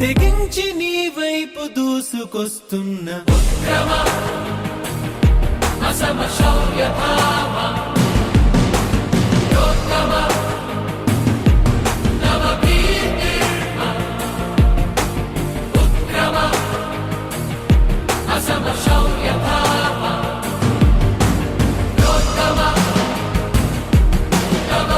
తెగించి నీ వైపు దూసుకొస్తున్న ఉద్యమ అసమ శౌర్య భావ యోత్తమ నవ భీతిర్మ ఉద్యమ అసమ శౌర్య భావ యోత్తమ నవ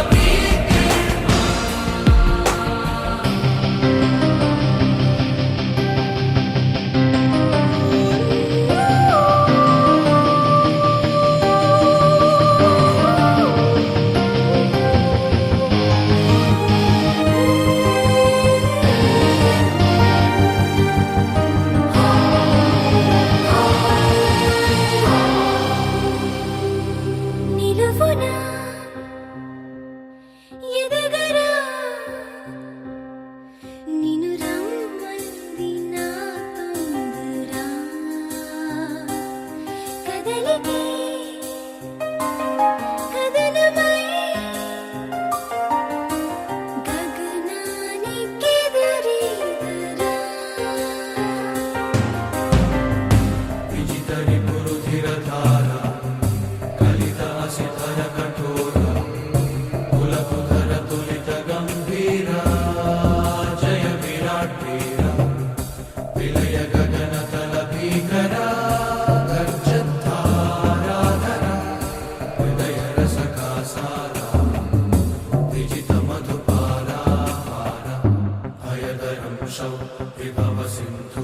విభవ సింధు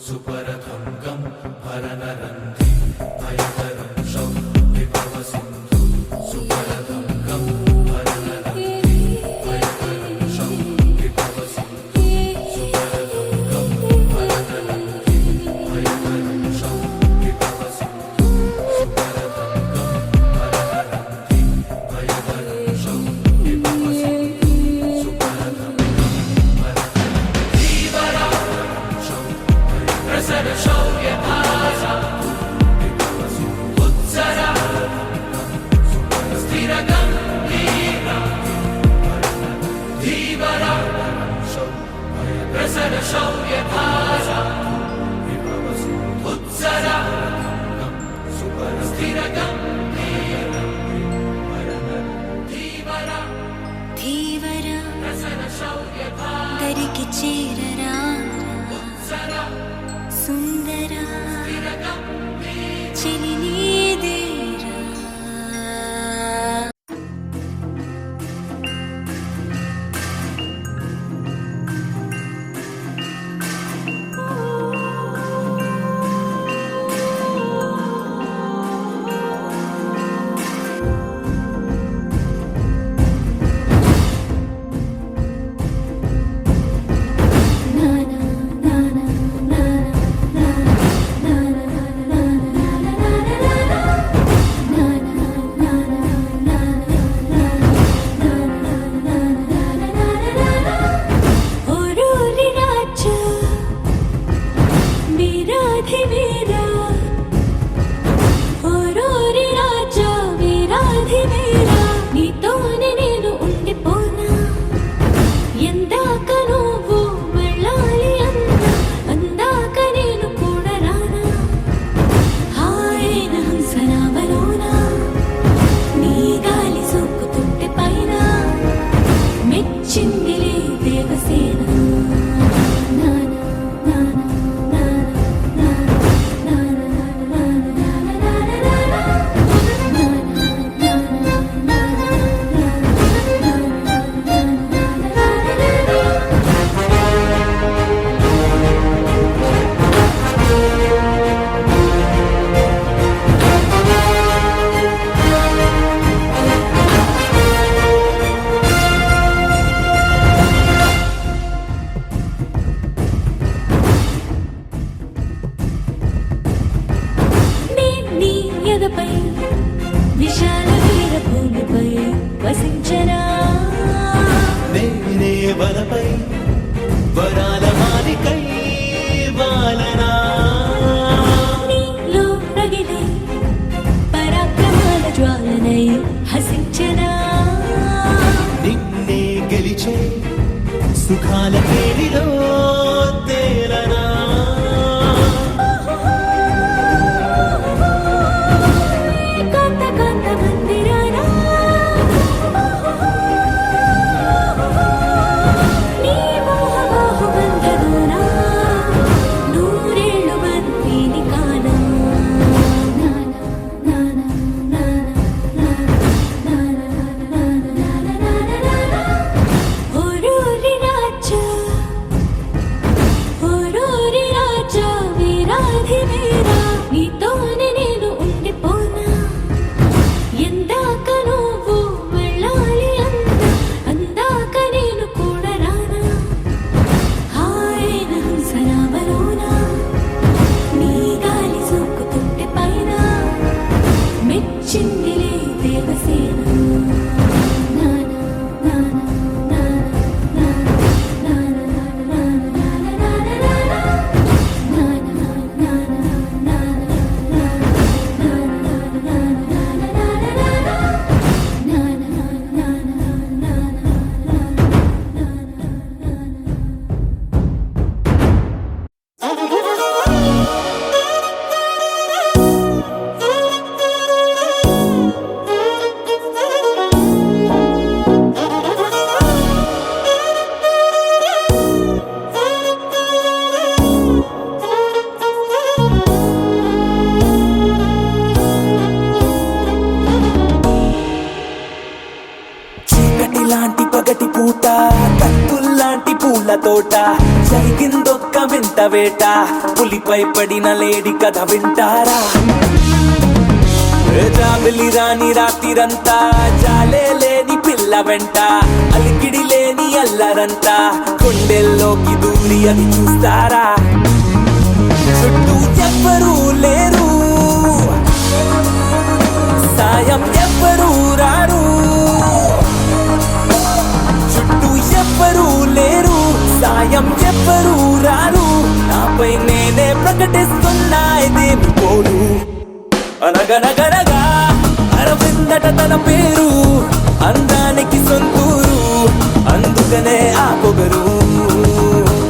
సుపరథం గం భరనరంధి భయకరం శౌ విభవ సింధు సుపరథం గం భరనరంధి భయకరం శౌ విభవ సింధు సుపరథం గం భరనరంధి భయకరం శౌ విభవ సింధు సుపరథం గం భరనరంధి భయకరం శౌ విభవ సింధు సుపరథం శౌర్య భాష ఉత్సర స్థిర గంభీర ధీవర ప్రసర శౌర్య భాష ఉత్సర స్థిర గంభీర ధీవర ధీవర ప్రసర శౌర్య భాష దరికి చేరరా ఉత్సర సుందరా చెలి నీదేరా na na na na na na na na వీరాధి వీరా ఓరోరి రాజా వీరాధి వీరా నీతోనే నేను ఉండిపోనా ఎందాక నువ్వు వెళ్ళాలి అన్నా అందాక నేను కూడా రానా హాయైన హంసనామలోనా నీ గాలి సోకుతుంటే పైన మెచ్చిందిలే దేవసేన నీ ఎదపై విశాల వీరభూమిపై వసించనా నేనే వనపై వరాల మాలికై వాలనా నీలో రగిలే పరాక్రమాల జ్వాలనై హసించనా నిన్నే గెలిచే సుఖాల కేడిలో తేలనా కాంత కాంత మందిరానా నీ మోహ బంధలోనా నూరేళ్ళు బంతిని కానా ఓరోరి రాజా ఓరోరి రాజా వీరాధి వీరా నీతోనే నేను ఉండిపోనా ఎందాక నువ్వు వెళ్ళాలి అన్నా అందాక నేను కూడా రానా హాయైన హంసనామలోనా నీ గాలి సోకుతుంటే పైన మెచ్చిందిలే దేవసేన చీకటి లాంటి పగటి పూట కత్తుల్లాంటి పూల తోట జరిగిందొక్క వింత వేట పులిపై పడిన లేడి కథ వింటారా జాబిలి రాని రాత్రిరంతా జాలే లేని పిల్ల వెంట అలికిడి లేని అల్లరంతా కొండెల్లోకి దూరి అది చూస్తారా చుట్టూ ఎవ్వరూ లేరు సాయం ఎవ్వరూ రారు చుట్టూ ఎవ్వరూ లేరు సాయం ఎవ్వరూ రారు నాపై నేనే ప్రకటిస్తున్నా ఇదేమి పోరు అనగనగనగా అరవిందట తన పేరు అందానికి సొంతూరు అందుకనే ఆ పొగరు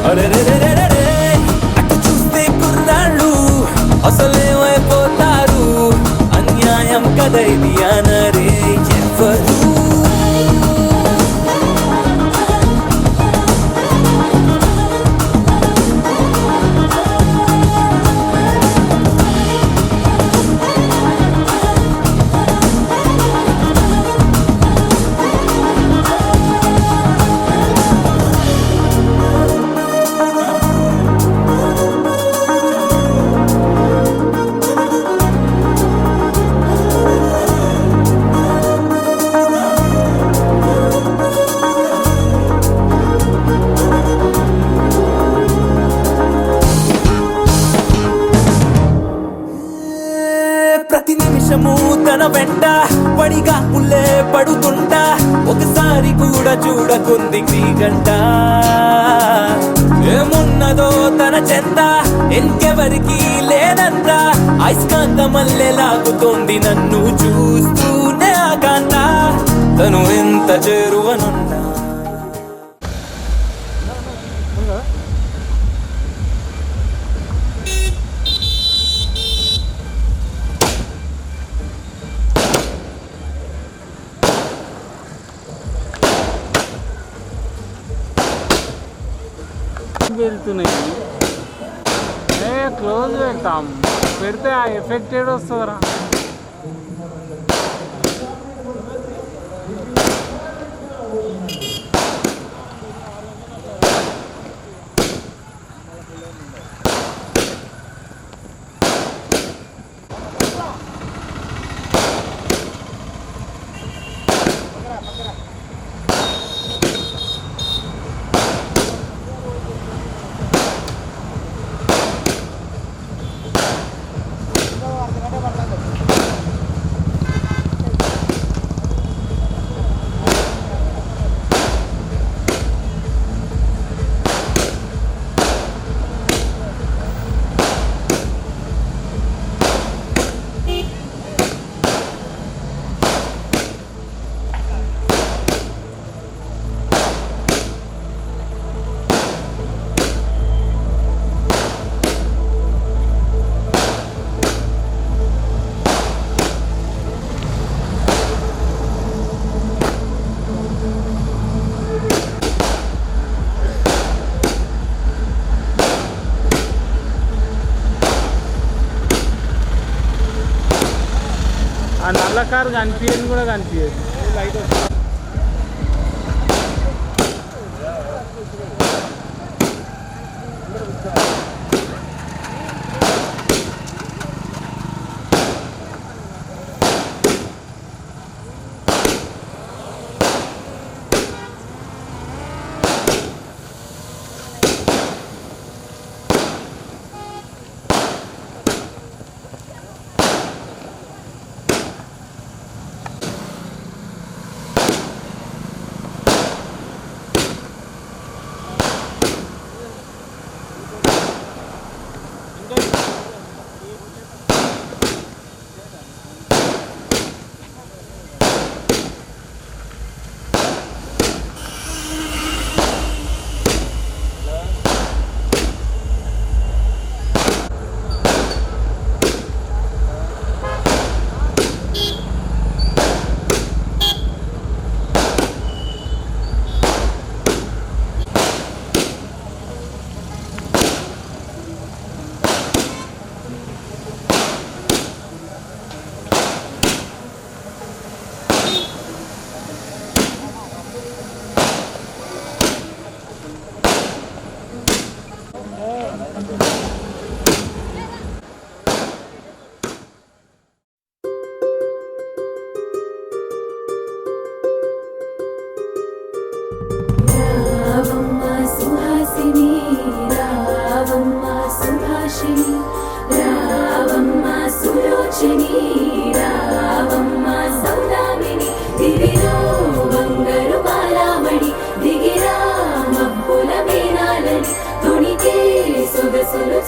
అరెరెరెరెరె అటు చూస్తే కుర్రాళ్ళు అసలేమైపోతారు అన్యాయం కదా ఇది అనరే ఎవరు ప్రతి నిమిషము తన వెంట పడిగా పుల్లే పడుతుంటా ఒకసారి కూడా చూడకుంది గంట ఏమున్నదో తన చెంత ఇంకెవరికి లేనంత అయస్కాంత మల్లె లాగుతోంది నన్ను చూస్తూనే ఆకాంత తను ఎంత చేరువనున్నా వెళ్తున్నాయి క్లోజ్ పెడతాం పెడితే ఆ ఎఫెక్ట్ ఏడు వస్తుందిరా ఆ నల్ల కారు కనిపించదు కూడా కనిపించదు లైట్ వస్తుంది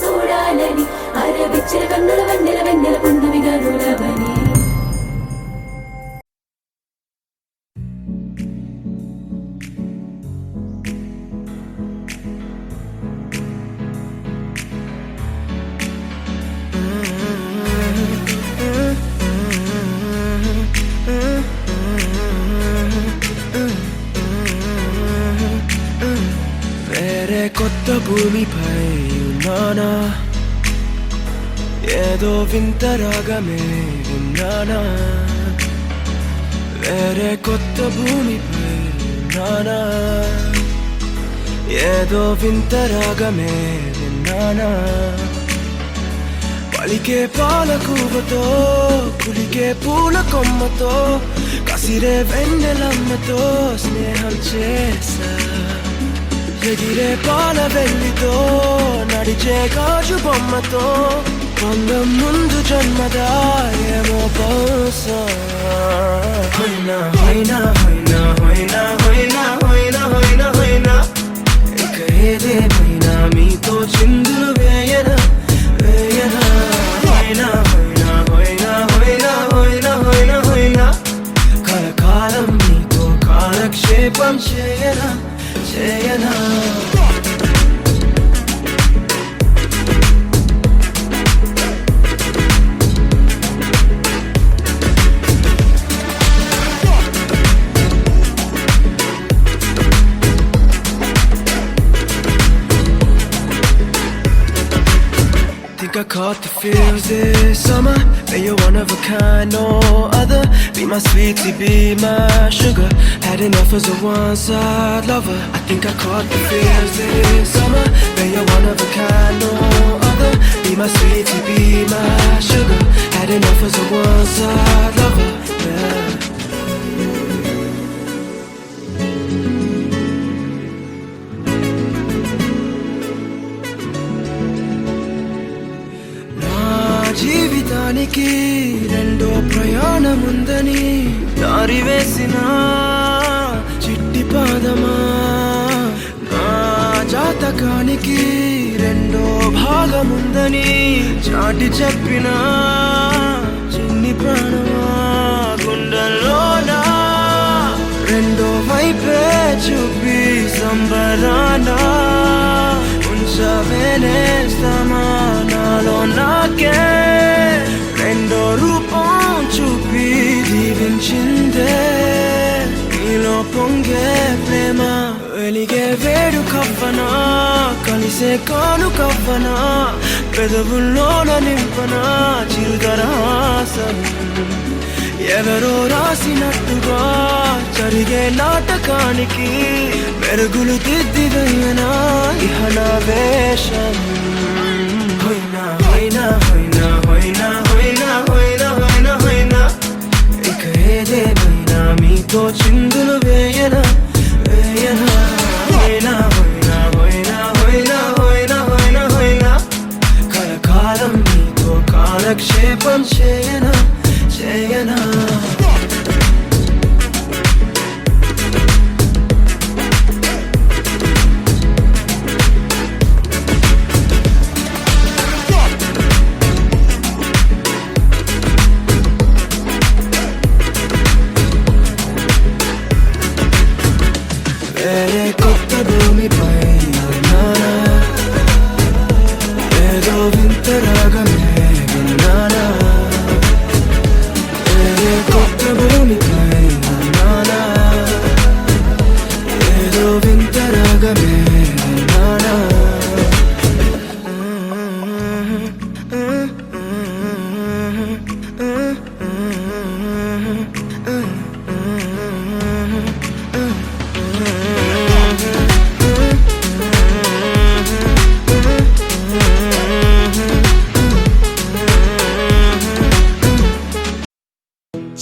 చూడాలని అరవిచ్చిన కన్నుల వెన్నెల వెన్నెల పున్నమిగా నులవని కొత్త భూమిపై ఉన్నానా ఏదో వింత రాగమే విన్నానా వేరే కొత్త భూమిపై ఉన్నానా ఏదో వింత రాగమే విన్నానా పలికే పాలకూవతో కులికే పూల కొమ్మతో కసిరే వెన్నెలమ్మతో స్నేహం చేసా ఎగిరే పాల వెల్లితో నడిచే గాజు బొమ్మతో పొందం ముందు జన్మదా ఏమో బహుశా హైనా హైనా హైనా హైనా హైనా హైనా హైనా హైనా ఇక ఏదేమైనా మీతో చిందులు వేయనా వేయనా హోయినా హోయినా హోయినా హోయినా హోయినా హోయినా హోయినా కలకాలం మీతో కాలక్షేపం చేయనా చేయనా Think I caught the feels this summer. But you're one of a kind, no other. Be my sweetie, be my sugar. Had enough as a one-side lover. I think I caught the feels this summer. But you're one of a kind, no other. Be my sweetie, be my sugar. Had enough as a one-side lover. Yeah. జీవితానికి రెండో ప్రయాణముందని దారి వేసిన చిట్టి పాదమా నా జాతకానికి రెండో భాగముందని చాటి చెప్పిన చిన్ని ప్రాణమా గుండెల్లోనా రెండో వైపే చూపి సంబరానా ఉంచవేనేస్తామా నాలో నాకే రెండో రూపం చూపి దీవించిందే నీలో పొంగే ప్రేమ వెలిగే వేడు కవ్వనా కలిసే కాను కవ్వనా పెదవుల్లోన నింపనా చిరుదరాసం ఎవరో రాసినట్టుగా జరిగే నాటకానికి మెరుగులు దిద్దిదయ్యనా ఇహనా వేషం హోయినా హోయినా హోయినా హోయినా హోయినా హోయినా హోయినా హోయినా ఇక ఏదేమైనా మీతో చిందులు వేయనా వేయనా హోయినా హోయినా హోయినా హోయినా హోయినా హోయినా హోయినా కలకాలం మీతో కాలక్షేపం చేయనా చేయనా వేరే కొత్త భూమిపై నానా ఏదో వింత రాగమే విన్నానా వేరే కొత్త భూమిపై నానా ఏదో వింత రాగమే విన్నానా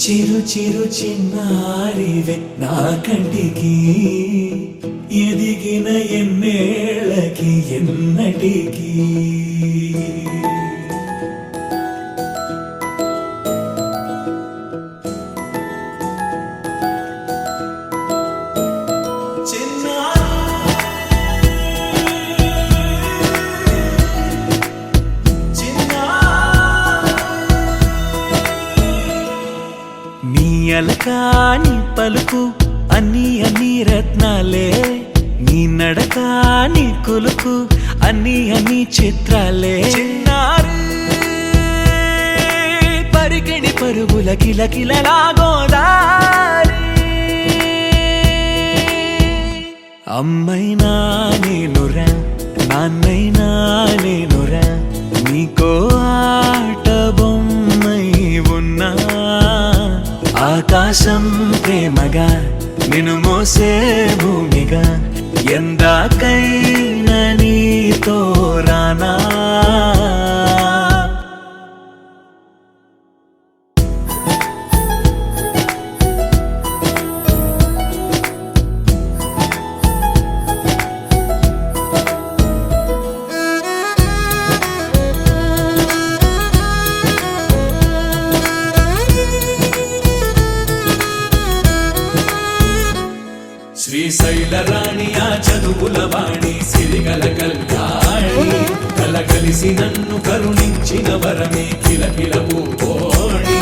చిరు చిరు చిన్నారివే నా కంటికి ఎదిగిన ఎన్నేళ్ళకి ఎన్నటికి అలకాని పలుకు అన్ని అన్ని రత్నాలే నీ నడక నీ కులుకు అన్ని అన్ని చిత్రాలే చిన్నారు పరికిణి పరుగుల కిలకిలలా గోదారి అమ్మైనా నేనురా నాన్నైనా నేనురా నీకో ఆట బొమ్మై ఉన్నా ఆకాశం ప్రేమగా నిన్ను మోసే భూమిగా ఎందాకైనా నీతో రానా శ్రీశైల రాణి ఆ చదువుల వాణి సిరిగల కళ్యాణ కలిసి నన్ను కరుణించిన వరమే కిలకిల పూకోణి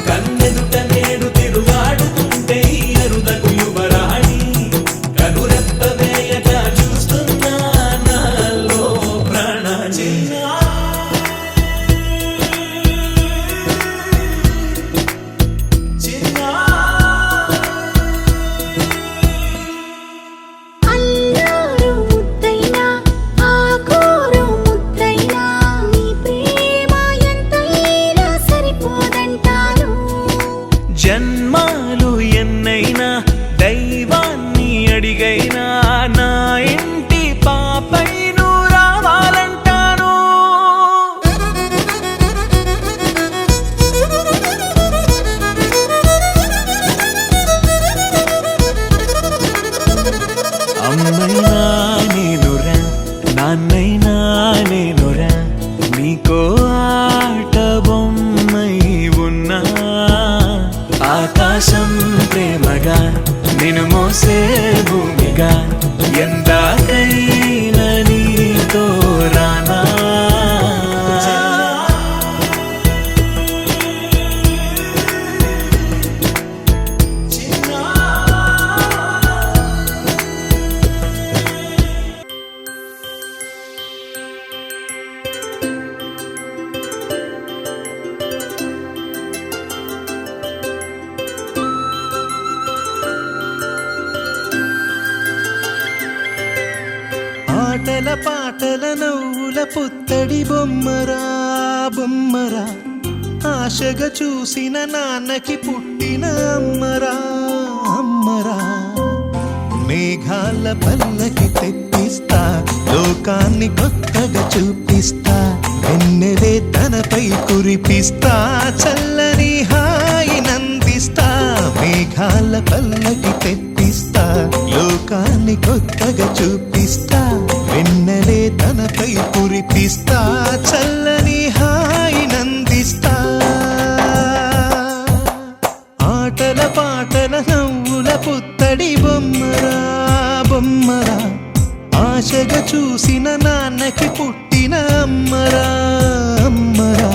కన్నెదుట నేడు తిరుగాడుతుంటే ఈ అరుదకు యువరాణి కనురెప్ప వేయక చూస్తున్నా నాలో ప్రాణాన్ని అల్లారు ముద్దైనా ఆకోరు ముద్దైనా నీ ప్రేమ ఎంతైనా సరిపోదంటాను జన్మాలు ఎన్నైనా దైవాన్ని అడిగైనా నా ఇంటి పాపై నువ్వు రావాలంటాను అమ్మైనా నేనురా నాన్నైనా నేనురా నీకో ఆట బొమ్మై ఉన్నా ఆకాశం ప్రేమగా నిన్ను మోసే భూమిగా ఎందాకైనా నీతో రానా ఆటల పాటల నవ్వుల పుత్తడి బొమ్మరా బొమ్మరా ఆశగా చూసిన నాన్నకి పుట్టిన అమ్మరా అమ్మరా మేఘాల పల్లకి తెప్పిస్తా లోకాన్ని కొత్తగా చూపిస్తా వెన్నెలే తనపై కురిపిస్తా చల్లని హాయి నందిస్తా మేఘాల పల్లకి తెప్పిస్తా లోకాన్ని కొత్తగా చూపిస్తా వెన్నెలే తనపై కురిపిస్తా చల్లని హాయి నందిస్తా ఆటల పాటల నవ్వుల పుత్తడి బొమ్మరా బొమ్మరా ఆశగా చూసిన నాన్నకి పుట్టిన అమ్మరా అమ్మరా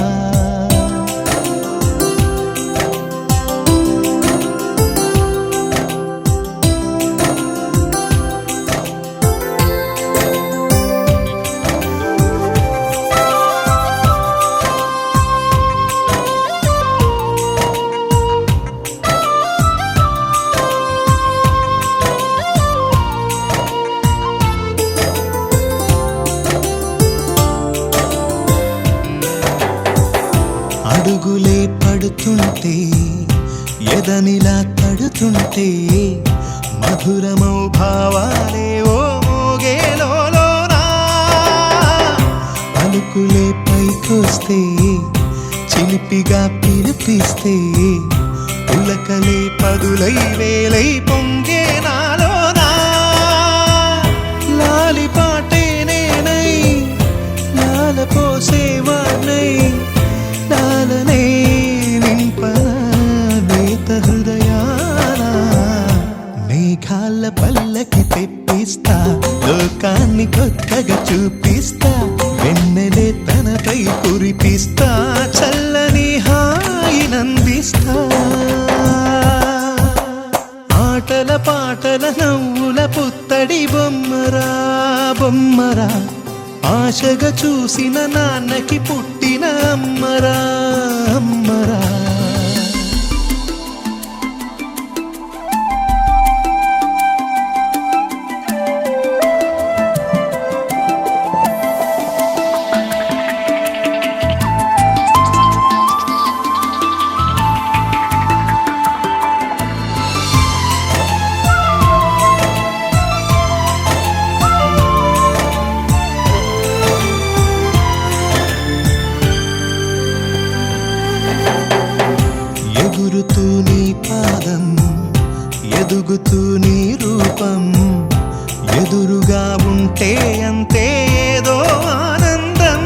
అడుగులే పడుతుంటే ఎదనిలా తడుతుంటే మధురమౌ భావాలే ఓ మోగేలోనా పలుకులే పైకొస్తే చిలిపిగా పిలిపిస్తే పులకలే పదులై వేలై పొంగే నాలోనా లాలి పాటే నేనై లాల పోసేవాణ్ణై లాలనే నింపనేత హృదయాన మేఘాల పల్లకి తెప్పిస్తా లోకాన్ని కొత్తగా చూపిస్తా వెన్నెలే తనపై కురిపిస్తా చల్లని హాయి నందిస్తా ఆటల పాటల నవ్వుల పుత్తడి బొమ్మరా బొమ్మరా ఆశగా చూసిన నాన్నకి పుట్టిన అమ్మరా అమ్మరా ఎగురుతూ నీ పాదం ఎదుగుతూ నీ రూపం ఎదురుగా ఉంటే అంతే ఏదో ఆనందం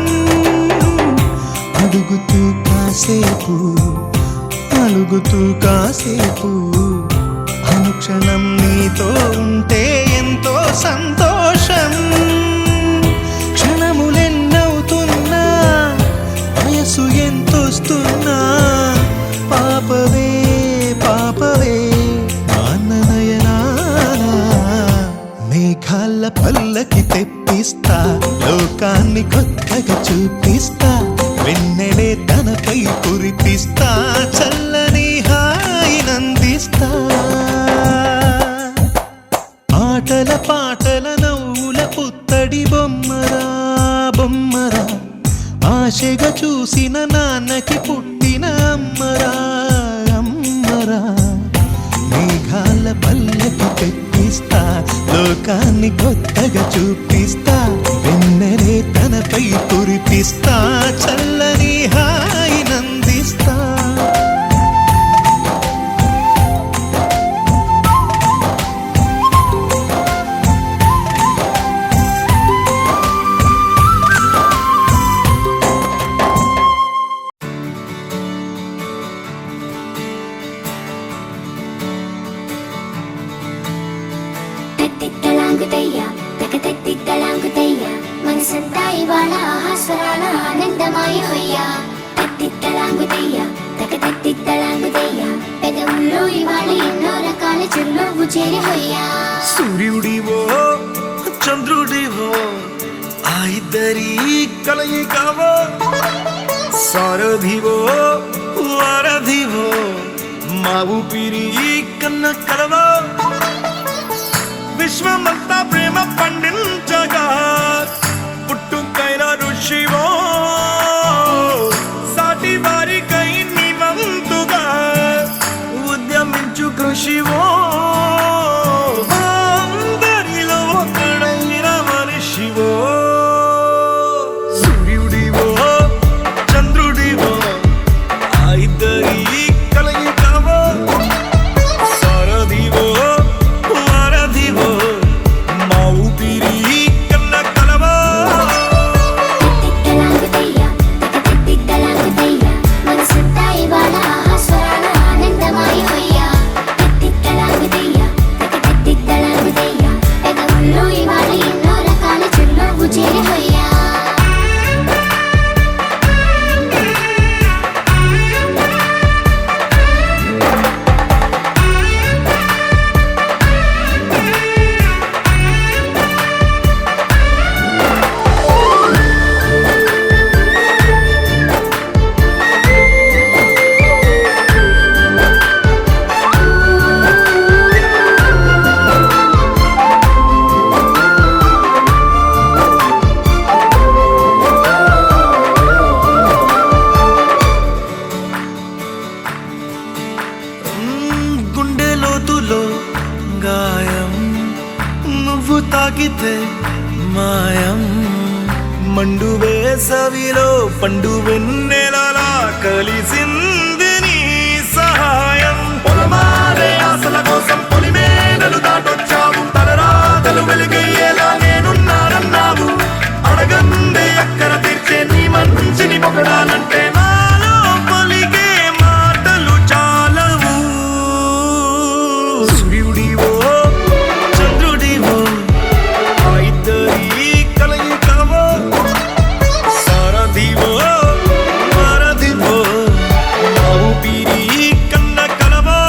అడుగుతూ కాసేపు అలుగుతూ కాసేపు అనుక్షణం నీతో ఉంటే ఎంతో సంతోషం క్షణములెన్నవుతున్నా వయసు ఎంతొస్తున్నా పాపవే పాపవే నాన్ననయనానా మేఘాల పల్లకి తెప్పిస్తా లోకాన్ని కొత్తగా చూపిస్తా వెన్నెలే తనపై కురిపిస్తా చల్లని హాయినందిస్తా ఆటల పాటల నవ్వుల పుత్తడి బొమ్మరా బొమ్మరా ఆశగా చూసిన నాన్నకి పుట్టిన అమ్మరా అమ్మరా మేఘాల పల్లకి తెప్పిస్తా లోకాన్ని కొత్తగా చూపిస్తా వెన్నెలే తనపై కురిపిస్తా చల్లని హాయినందిస్తా తత్తిత్తలాంగుతయ్య తకతత్తిత్తలాంగుతయ్య మనసంతా ఇవాళ ఆహాస్వరాల ఆనందమాయ హొయ్యా తత్తిత్తలాంగుతయ్య తకతత్తిత్తలాంగుతయ్య పెదవుల్లో ఇవాళ ఎన్నో రకాల చిరునవ్వు చేరి హొయ్యా సూర్యుడివో చంద్రుడివో ఆ ఇద్దరి కలయికవో సారథివో వారధివో మా ఊపిరి కన్న కలవో విశ్వమంతా ప్రేమ పండించగా పుట్టుకైన ఋషివో సాటి వారికై నివంతుగా ఉద్యమించు కృషివో అందరిలో ఒకడైన మనిషివో సూర్యుడివో చంద్రుడివో ఆ ఇద్దరి కలయికవో సారథివో వారధివో మా ఊపిరి కన్న కలవో తత్తిత్తలాంగుతయ్య తకతత్తిత్తలాంగుతయ్య మనసంతా ఇవాళ ఆహాస్వరాల ఆనందమాయ హొయ్యా తత్తిత్తలాంగుతయ్య తకతత్తిత్తలాంగుతయ్య పెదవుల్లో ఇవాళ ఎన్నో రకాల చిరునవ్వు చేరి హొయ్యా గుండె లోతులో గాయం నువ్వు తాకితే మాయం మండు వేసవిలో పండు వెన్నెలలా కలిసింది నీ సహాయం పొలమారే ఆశల కోసం పొలిమేనలు దాటొచ్చావు తలరాతలు వెలుగయ్యేలా నేనున్నానన్నావు అడగందే అక్కర తీర్చే నీ మంచిని పొగడాలంటే నాలో పలికే మాటలు చాలవు సూర్యుడివో చంద్రుడివో ఆ ఇద్దరి కలయికవో సారథివో వారధివో మా ఊపిరి కన్న కలవో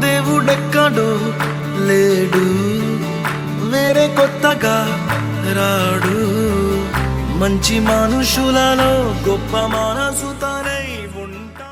దేవుడెక్కడో లేడు వేరే కొత్తగా రాడు మంచి మనుషులలో గొప్ప మనసు తనై ఉంటా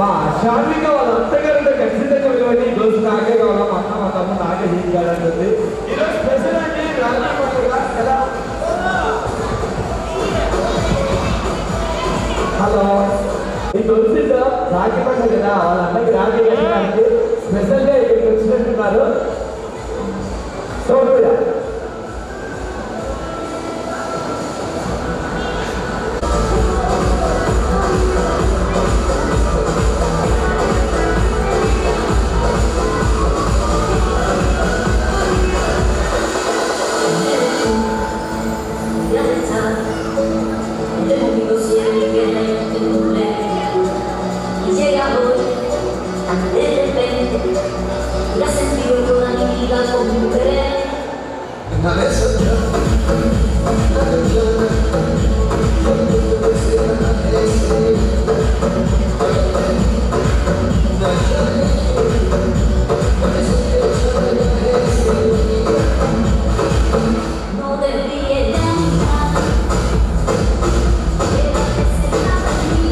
మా షామిక వాళ్ళ అత్తగారితో ఖచ్చితంగా విలువని ఈరోజు నాకే కావాలా మా అన్న మా తమ్ముడు నాకే తీయాలంటుంది. ఈరోజు స్పెషల్ అండి రాఖీ పండుగ కదా. హలో మీకు తెలిసిందా రాఖీ పండుగ కదా, వాళ్ళ అన్నకి రాఖీ కట్టడానికి స్పెషల్గా ఇక్కడికి వచ్చినట్టున్నారు. సోదరుడా La sentivo toda mi vida como un querer. No desvíes la mirada, quédate sentada en mí.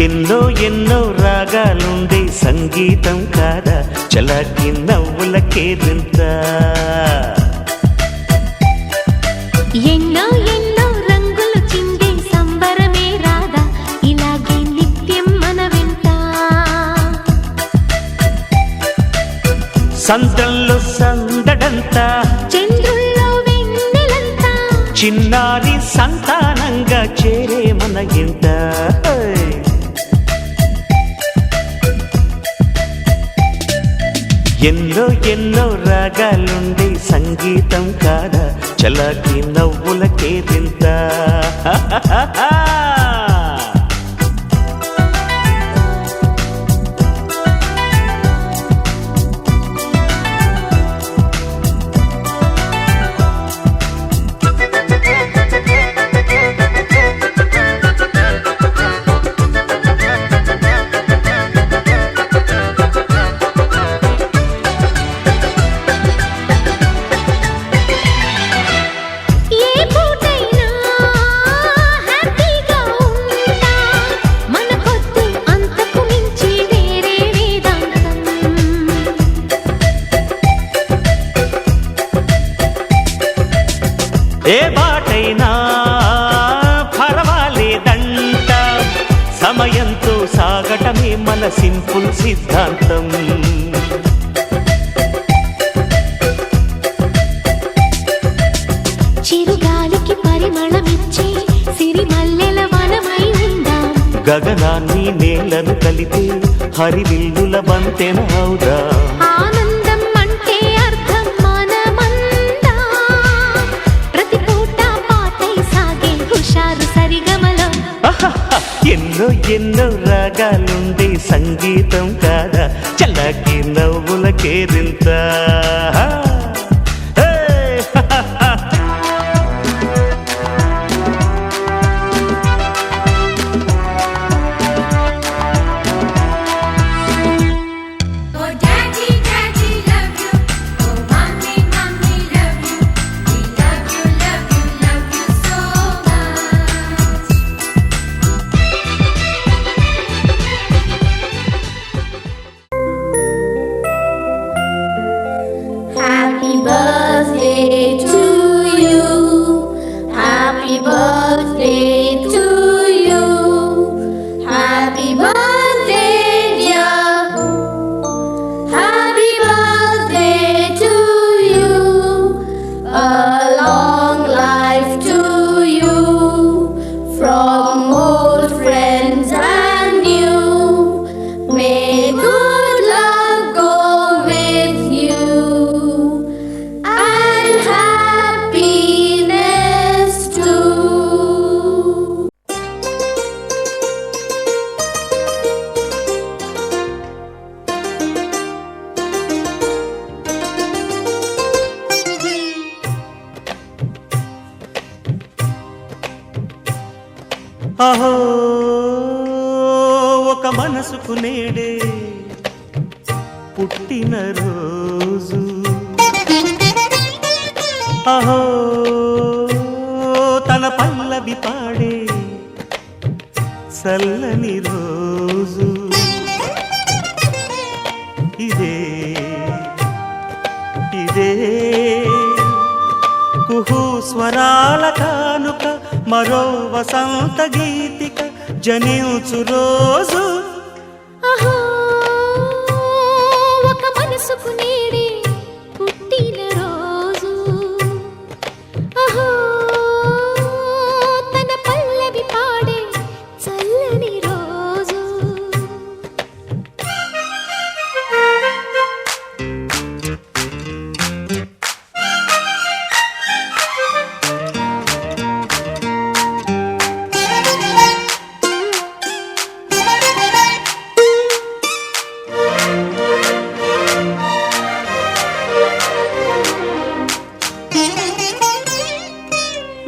ఎన్నో ఎన్నో రాగాలుండే సంగీతం కాదా చలాకి నవ్వులకేదింత ఎన్నో ఎన్నో రంగులు చిందే సంబరమే రాదా ఇలాగే నిత్యం మన వెంట సంద్రంలో సందడంతా చంద్రుల్లో వెన్నెలంతా చిన్నారి సంతానంగా చేరే మన ఇంట ఎన్నో ఎన్నో రాగాలుండే సంగీతం కాదా చలాకి నవ్వులకేదింత ఏ బాటైనా పర్వాలేదంట సమయంతో సాగటమే మన సింపుల్ సిద్ధాంతం చిరుగాలికి పరిమళమిచ్చే సిరిమల్లెల వనమై ఉందాం గగనాన్ని నేలను కలిపే హరివిల్లుల బంతెన అవుదా ఆనందం అంటే అర్థం మనమందా ప్రతి పూట పాటై సాగే హుషారు సరిగమలో ఎన్నో ఎన్నో రాగాలుండే సంగీతం కాదా చల్లకి నవ్వులకేరింత Happy birthday to you. Happy birthday to you. Happy birthday, dear. Happy birthday to you. A long life to you. From old friends and new. May good luck go with you. And happiness too. అహో ఒక మనసుకు నేడే పుట్టిన రోజు అహో తన పల్లవి పాడే చల్లని రోజు ఇదే ఇదే కుహు స్వరాల కానుక మరో వసంత గీతిక జనించు రోజు అహో ఒక మనసుకు నేడే పుట్టిన రోజు అహో తన పల్లవి పాడే చల్లని రోజు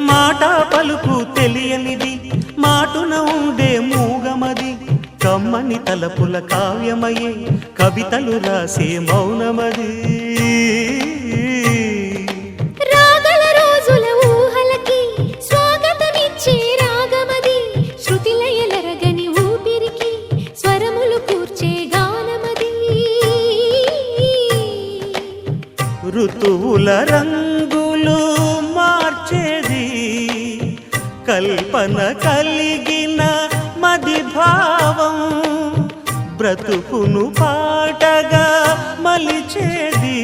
మాట పలుకు తెలియనిది మాటున ఉండే మూగమది కమ్మని తలపుల కావ్యమయే కవితలు రాసే మౌనమది రాగల రోజుల ఊహలకి స్వాగతమిచ్చే రాగమది శృతిలయలరగని ఊపిరికి కల్పన కలిగిన మది భావం బ్రతుకును పాటగా మలిచేది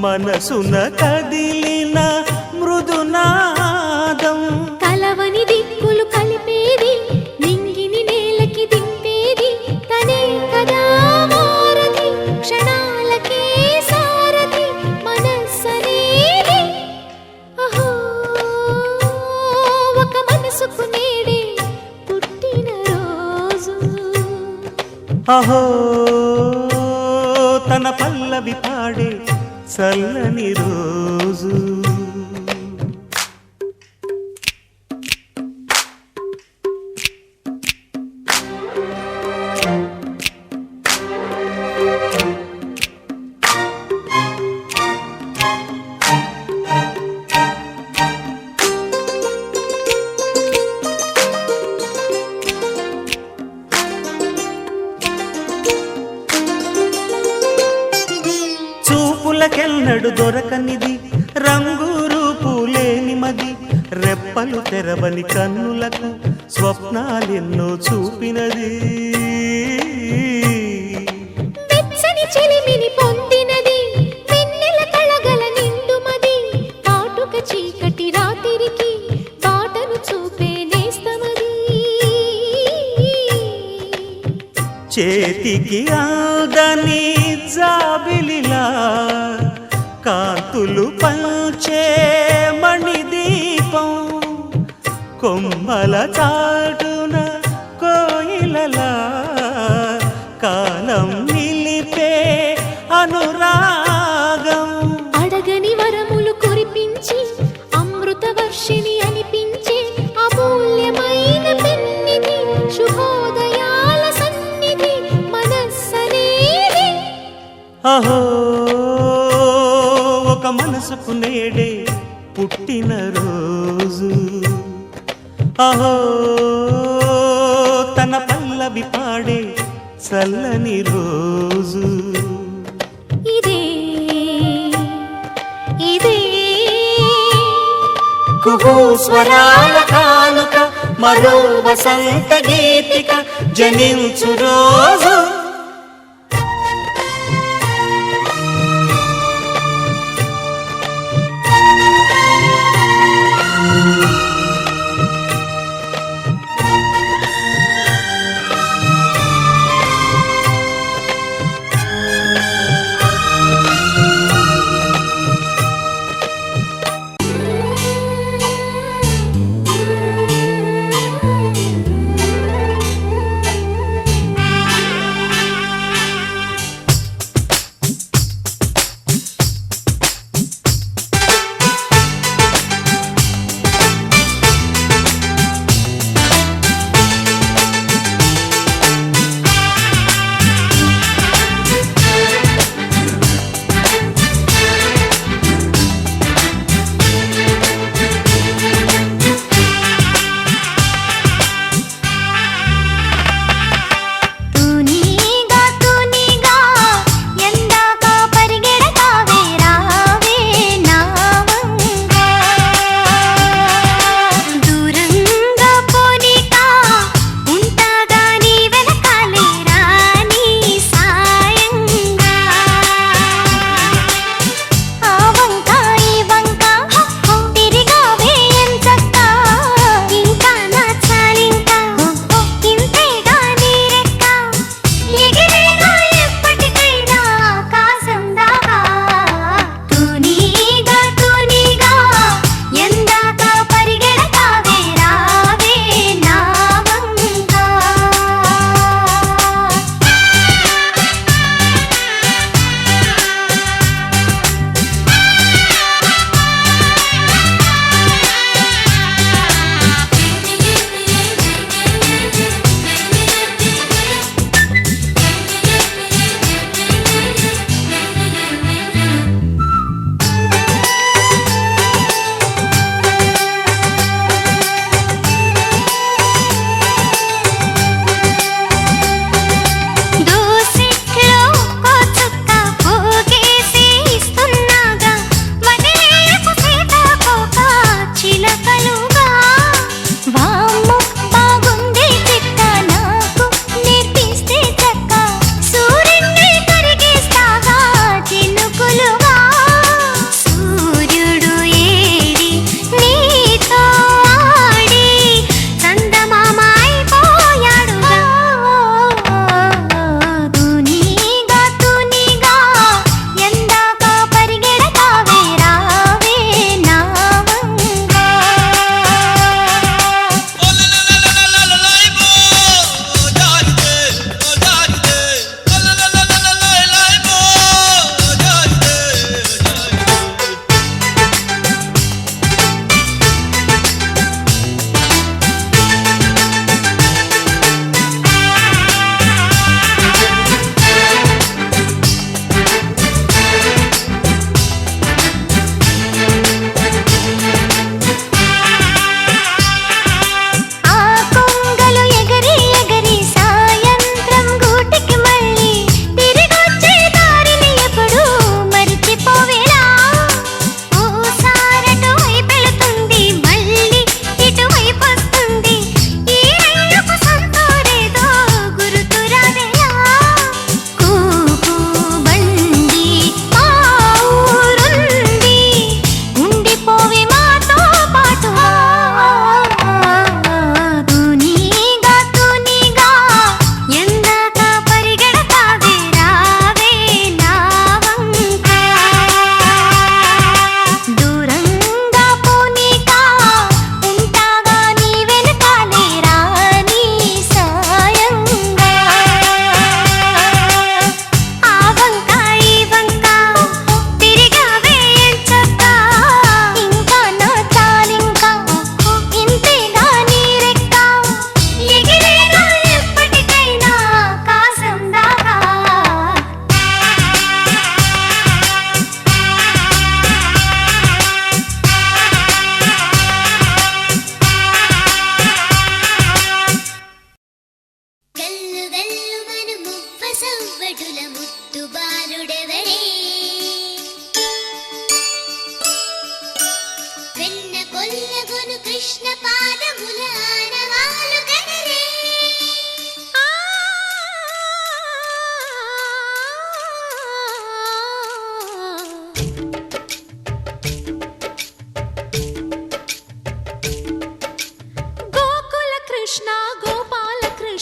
మనసున కదిలిన మృదునాదం కలవని దిక్కులు కలిపేది నింగిని నేలకి దింపేది తనే కదా మారది క్షణాలకే సారది మనస్సనేది అహో ఒక మనసుకు నేడే పుట్టిన రోజు అహో తన పల్లవి పాడే చల్లని రోజు చూపులకెన్నడు దొరకనిది రంగు రూపు లేని మది రెప్పలు తెరవని కన్నులకు స్వప్నాలెన్నో చూపినది వెచ్చని చెలిమిని పొందినది వెన్నెల కళగల నిండుమది కాటుక చీకటి రాత్రికి బాటను చూపే నేస్తమది చేతికి ఆదని జాబిలిలా కాంతులు పంచే మణిదీపం కొమ్మల చాటున కోయిలలా కాలం నిలిపే అనురాగం అడగని వరములు కురిపించి అమృత వర్షిణి అనిపించే అమూల్యమైన పెన్నిధి శుభోదయాల సన్నిధి మనస్సనేది అహో ఒక మనసుకు నేడే పుట్టిన రోజు అహో తన పల్లవి పాడే చల్లని రోజు ఇదే ఇదే కుహూ స్వరాల కానుక మరో వసంత గీతిక జనించు రోజు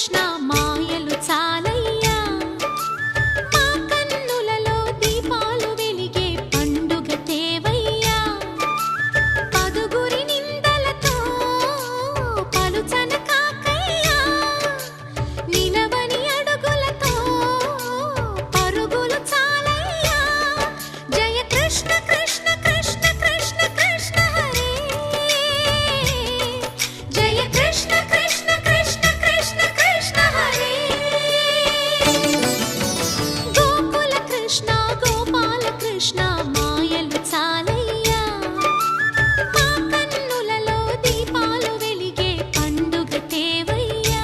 కృష్ణ మాయలు చాలయ్యా మా కన్నులలో దీపాలు వెలిగే పండుగ తేవయ్యా పదుగురి నిందలతో పలుచన కాకయ్యా నిలవని అడుగులతో పరుగులు చాలయ్యా జయ కృష్ణ కృష్ణ కృష్ణ కృష్ణ కృష్ణ హరే జయ కృష్ణ కృష్ణ కృష్ణ కృష్ణ కృష్ణ హరే గోకుల కృష్ణ గోపాల కృష్ణ మాయలు చాలయ్యా మా కన్నులలో దీపాలు వెలిగే పండుగ తేవయ్యా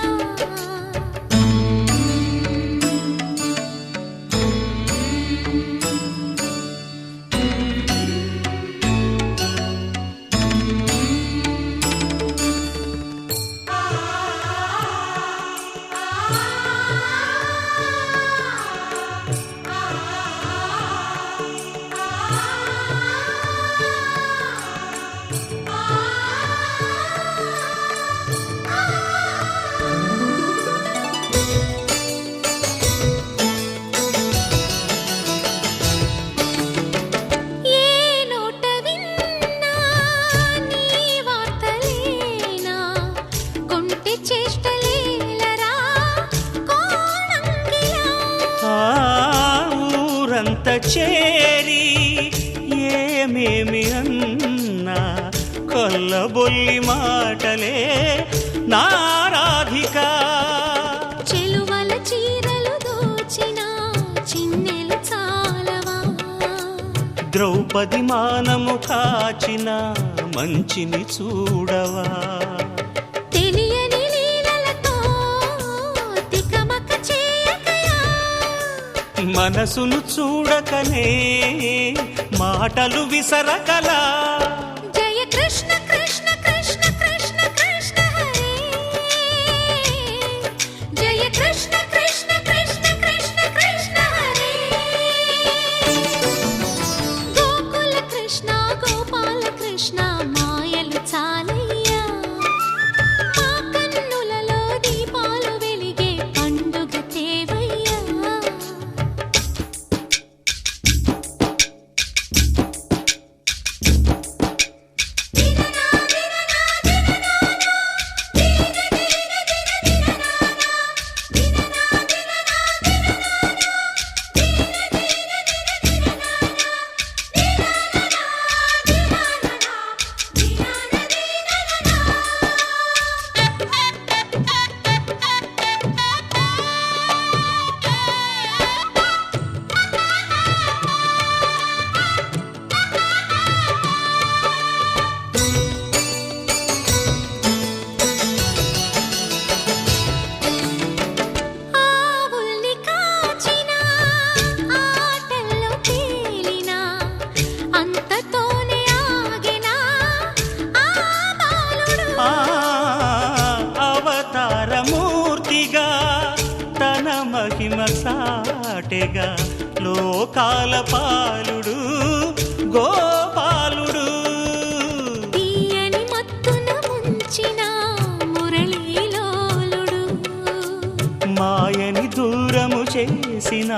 ఏ నోట విన్నా నీ వార్తలేనా కొంటె చేష్టలేలరా కోణంగిలా ఆ ఊరంత చేరి ఏమేమి అన్నా కొల్లబొల్లి మాటలే నారాధిక చెలువల చీరలు దోచిన చిన్నెలు చాలవా ద్రౌపది మానము కాచిన మంచిని చూడవా తెలియని లీలలతో తికమక చేయకయా మనసును చూడకనే మాటలు విసరకలా జయ కృష్ణ కృష్ణ కృష్ణ కృష్ణ కృష్ణ హరే జయ కృష్ణ కృష్ణ కృష్ణ కృష్ణ కృష్ణ హరే గోకుల కృష్ణ గోపాల కృష్ణ మాయలు చాలయ్యా మా కన్నులలో దీపాలు వెలిగే పండుగ తేవయ్యా ఆవుల్ని కాచిన ఆటల్లో తేలిన అంతతోనే ఆగిన ఆ బాలుడు ఆ అవతారమూర్తిగా తన మహిమ సాటెగా లోకాల పాలుడు గోపాలుడు తీయని మత్తున ముంచిన మురళీలోలుడు మాయని దూరము చేసిన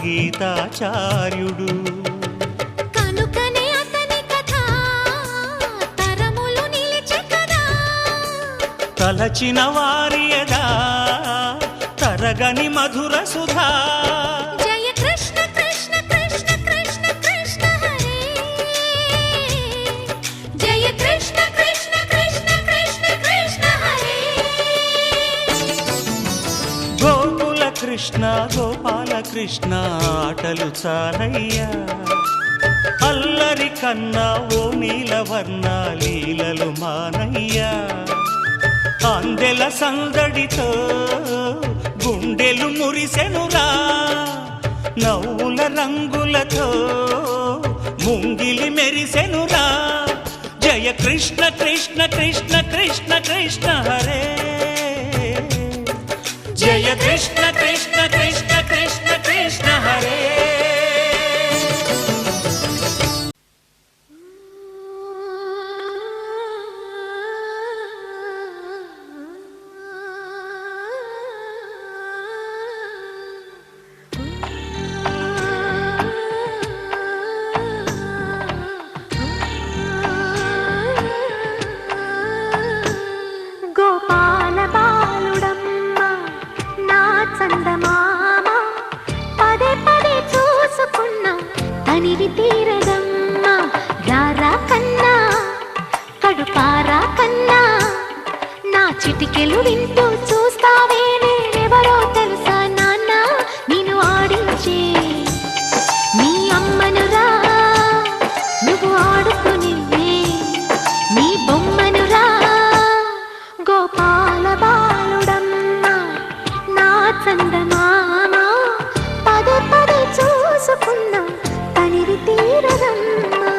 గీతాచార్యుడు కనుకనే అతని కథ తరములు నిలిచె కదా తలచిన వారియదా తరగని మధుర సుధా జయ కృష్ణ కృష్ణ కృష్ణ కృష్ణ కృష్ణ హరే జయ కృష్ణ కృష్ణ కృష్ణ కృష్ణ కృష్ణ హరే గోకుల కృష్ణ గోపాల కృష్ణ ఆటలు చాలయ్యా అల్లరి కన్నా ఓ నీలవర్ణ లీలలు మానయ్యా అందెల సందడితో గుండెలు మురిసెనురా నవ్వుల రంగులతో ముంగిలి మెరిసెనురా జయ కృష్ణ కృష్ణ కృష్ణ కృష్ణ కృష్ణ హరే జయ కృష్ణ కృష్ణ కృష్ణ కృష్ణ కృష్ణ హరే చిటికెలు వింటూ చూస్తావే నేనెవరో తెలుసా నాన్న నిన్ను ఆడించే నీ అమ్మనురా నువ్వు ఆడుకునే నీ బొమ్మనురా గోపాల బాలుడమ్మ నా చందమామ పదే పదే చూసుకున్నా తనివి తీరదమ్మా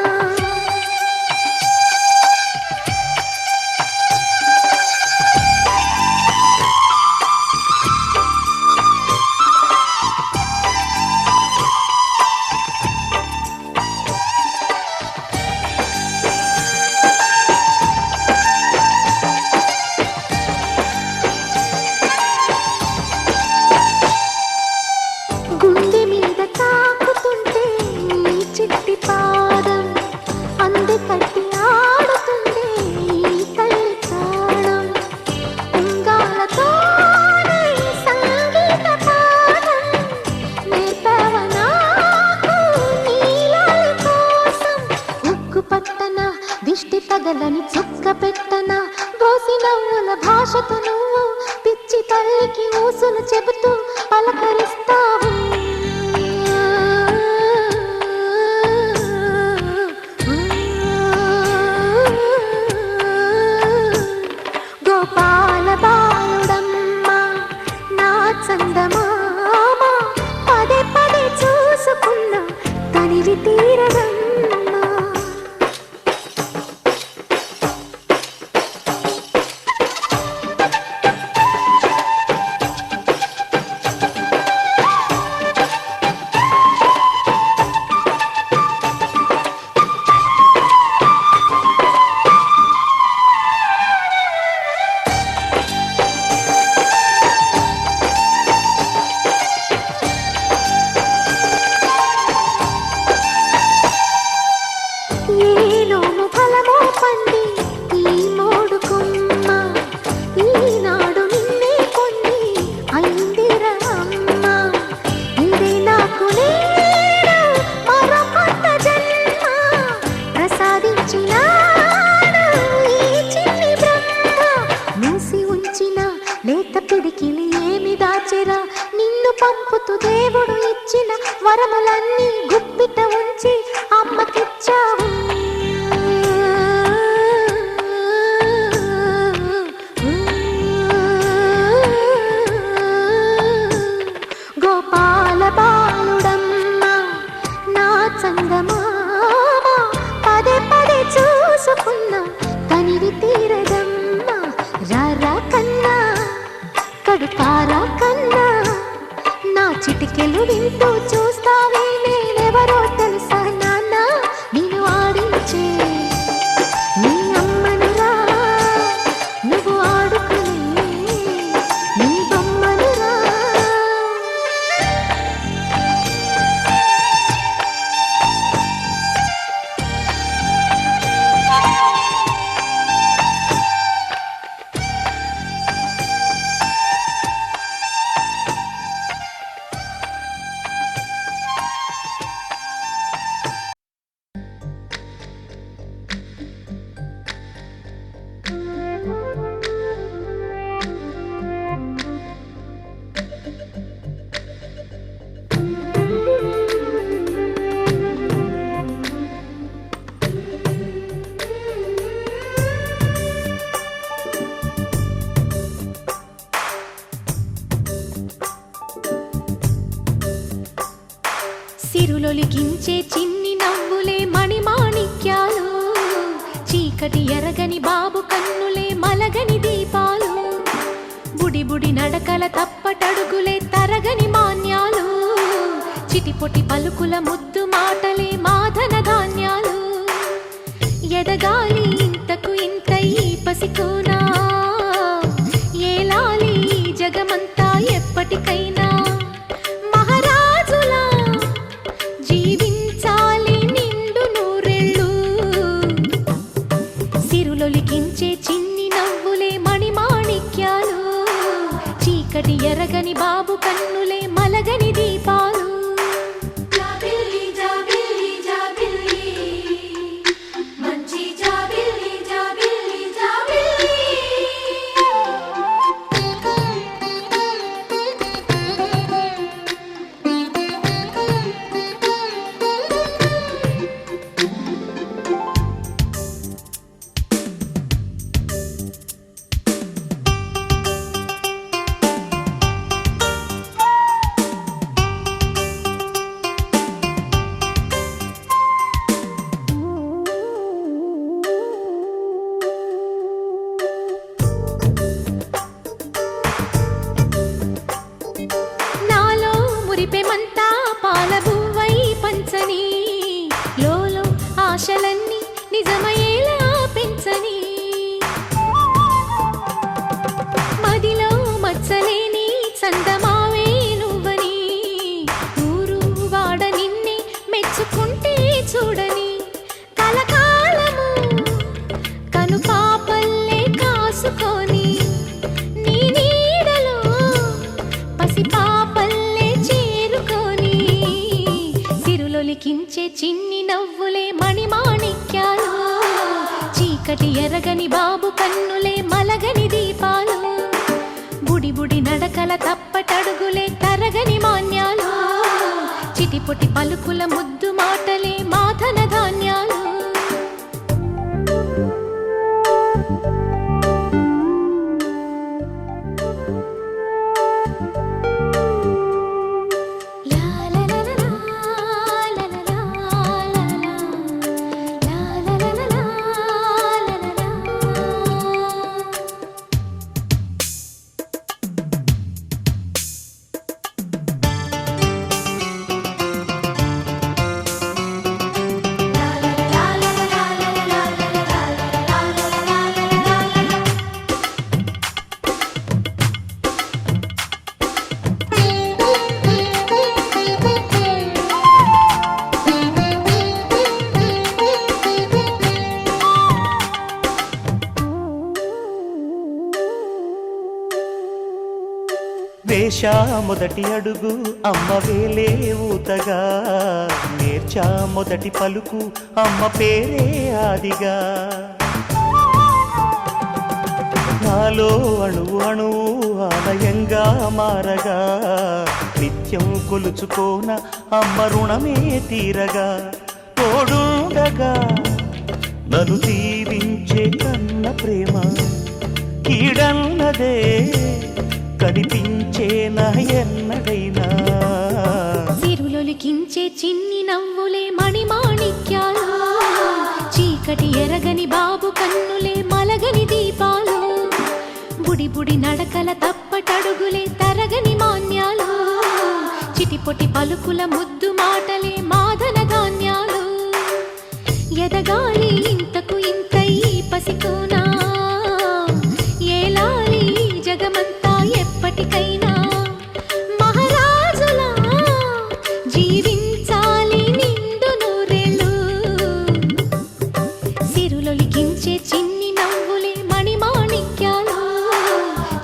గుండె మీద తాకుతుంటే నీ చిట్టి పాదం అంది కట్టి ఆడుతుండే ఈ తల్లి ప్రాణం ఉంగాలతోనే సంగీత పాఠం నేర్పవ నాకు నీలాలి కోసం ఉక్కు పట్టన దిష్టి తగలని చుక్క పెట్టన బోసి నవ్వుల భాషతో నువ్వు పిచ్చి తల్లికి ఊసులు చెబుతూ పలకరిస్తావు గోపాల బాలుడమ్మ నా చందమామ పదే పదే చూసుకున్నా తనివి తీరదమ్మా ఏలోము ఫలమో పండి ఈ మోడు కొమ్మ ఈనాడు నిన్నే కొన్ని అయిందిరా అమ్మ ఇదే నాకు నేడు మరో కొత్త జన్మ ప్రసాదించినాడు ఈ చిన్ని బ్రహ్మ మూసి ఉంచిన లేత పిడికిలి ఏమి దాచెరా నిన్ను పంపుతూ దేవుడు ఇచ్చిన వరములన్నీ గుప్పిట ఉంచి అమ్మకిచ్చావు గోపాల బాలుడమ్మ నా చందమామ పదే పదే చూసుకున్నా తనివి తీరదమ్మా రారా కన్నా కడుపారా కన్నా నా చిటికెలు వింటూ చూస్తావే నేనెవరో తెలుసా నాన్న నిన్ను ఆడించే నీ అమ్మనురా నువ్వు ఆడుకునే నీ బొమ్మనురా సిరులొలికించే చిన్ని నవ్వులే మణిమాణిక్యాలు చీకటి ఎరగని బాబు కన్నులే మలగని దీపాలు బుడి బుడి నడకల తప్పటడుగులే తరగని మాన్యాలు చిటిపొటి పలుకుల ముద్దు మాటలే మాధన ధాన్యాలు ఎదగాలి ఇంతకు ఇంత ఈ పసికోనా ఏలాలి జగమంతా ఎప్పటికైనా మహారాజులా జీవించాలి నిండు నూరెళ్ళు సిరులొలికించే చిన్ని నవ్వులే మణిమాణిక్యాలు చీకటి ఎరగని బాబు కన్నులే మలగని దీపాలు జాబిల్లి జాబిల్లి జాబిల్లి మంచి జాబిల్లి జాబిల్లి జాబిల్లి నవ్వులే మణిమాణిక్యాలు చీకటి ఎరగని బాబు కన్నులే మలగని దీపాలు బుడి బుడి నడకల తప్పటడుగులే తరగని మాన్యాలు చిటిపొటి పలుకుల ముద్దు మాటలే మాధన ధాన్యాలు వేశా మొదటి అడుగు అమ్మ వేలే ఊతగా నేర్చా మొదటి పలుకు అమ్మ పేరే ఆదిగా నాలో అణువు అణువు ఆలయంగా మారగా నిత్యం కొలుచుకోన అమ్మ రుణమే తీరగా తోడుండగా నన్ను దీవించే కన్న ప్రేమ కీడన్నదే కనిపించేనా ఎన్నడైనా సిరులొలికించే చిన్ని నవ్వులే మణిమాణిక్యాలు చీకటి ఎరగని బాబు కన్నులే మలగని దీపాలు బుడి బుడి నడకల తప్పటడుగులే తరగని మాన్యాలు చిటిపొటి పలుకుల ముద్దు మాటలే మాధన ధాన్యాలు ఎదగాలి ఇంతకు ఇంత ఈ పసికోనా ఏలాలి జగమంతా ఎప్పటికైనా మహారాజులా జీవించాలి నిండు నూరేళ్ళు సిరులొలికించే చిన్ని నవ్వులే మణిమాణిక్యాలు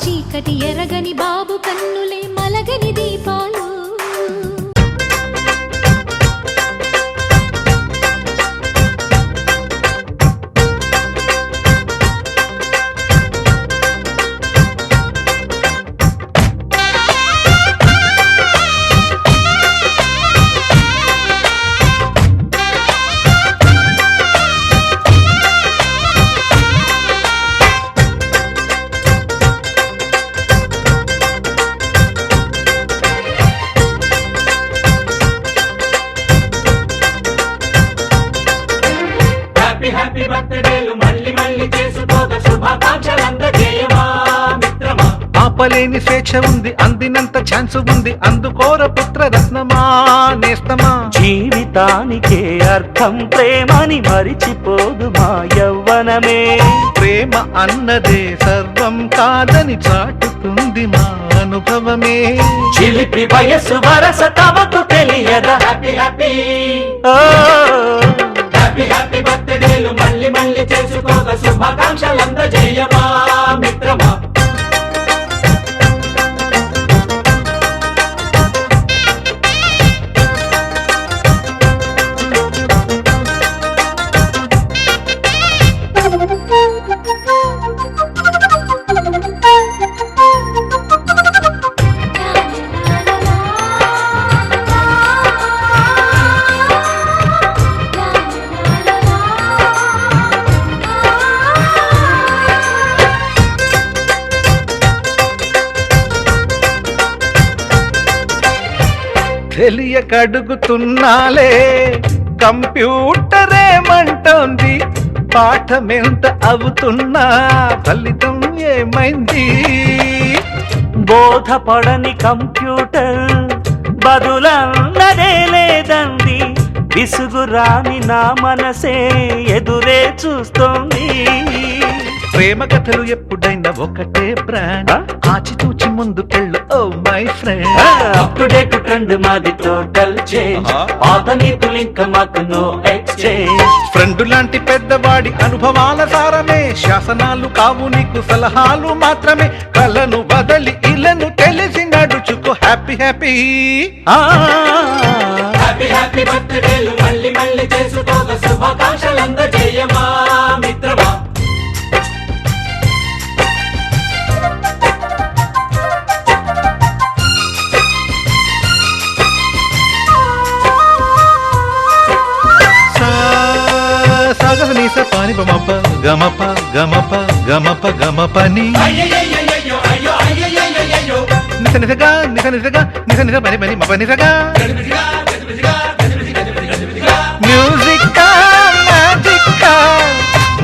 చీకటి ఎరగని బాబు కన్నులే మలగని దీపాలు హ్యాపీ బర్త్డేలు మళ్ళీ మళ్ళీ చేసుకోక శుభాకాంక్షలందజేయమా మిత్రమా ఆపలేని స్వేచ్ఛ ఉంది అందినంత ఛాన్స్ ఉంది అందుకోర పుత్ర రత్నమా నేస్తమా జీవితానికే అర్థం ప్రేమని మరిచిపోదు మా యవ్వనమే ప్రేమ అన్నదే సర్వం కాదని చాటుతుంది మా అనుభవమే చిలిపి వయస్సు వరస తమకు తెలియదా హ్యాపీ హ్యాపీ హ్యాపీ హ్యాపీ బర్త్డేలు మళ్ళీ మళ్ళీ చేసుకోక శుభాకాంక్షలందజేయమా మిత్రమా తెలియకడుగుతున్నాలే కంప్యూటరేమంటోంది పాఠమెంత అవుతున్నా ఫలితం ఏమైంది బోధపడని కంప్యూటర్ బదులన్నదే లేదండి విసుగురాని నా మనసే ఎదురే చూస్తోంది ప్రేమ కథలు ఎప్పుడైనా ఒకటే బ్రాండ్ ఆచితూచి ముందుకెళ్ళు oh my friend up to date trend మాది టోటల్ చేంజ్ పాత నీతులు ఇంకా మాకు నో ఎక్స్చేంజ్ ఫ్రెండ్ లాంటి పెద్దవాడి అనుభవాల సారమే శాసనాలు కావు నీకు సలహాలు మాత్రమే కలను బదలి ఇలను తెలిసి నడుచు పంచుకో హ్యాపీ హ్యాపీ హ్యాపీ హ్యాపీ బర్త్డేలు మళ్ళీ మళ్ళీ చేసుకోక శుభాకాంక్షలు అందజేయమా మిత్రమా. సాగస నీస పాని బమప గమప గమప గమప గమపని అయ్యయ్యయ్యయ్యో అయ్యో అయ్యయ్యయ్యయ్యో నిస నిసగా నిస నిసగా నిస నిస పని పని మప నిసగా గజిబిజిగా గజిబిజిగా గజిబిజిగా గజిబిజిగా మ్యూజిక్ మ్యాజిక్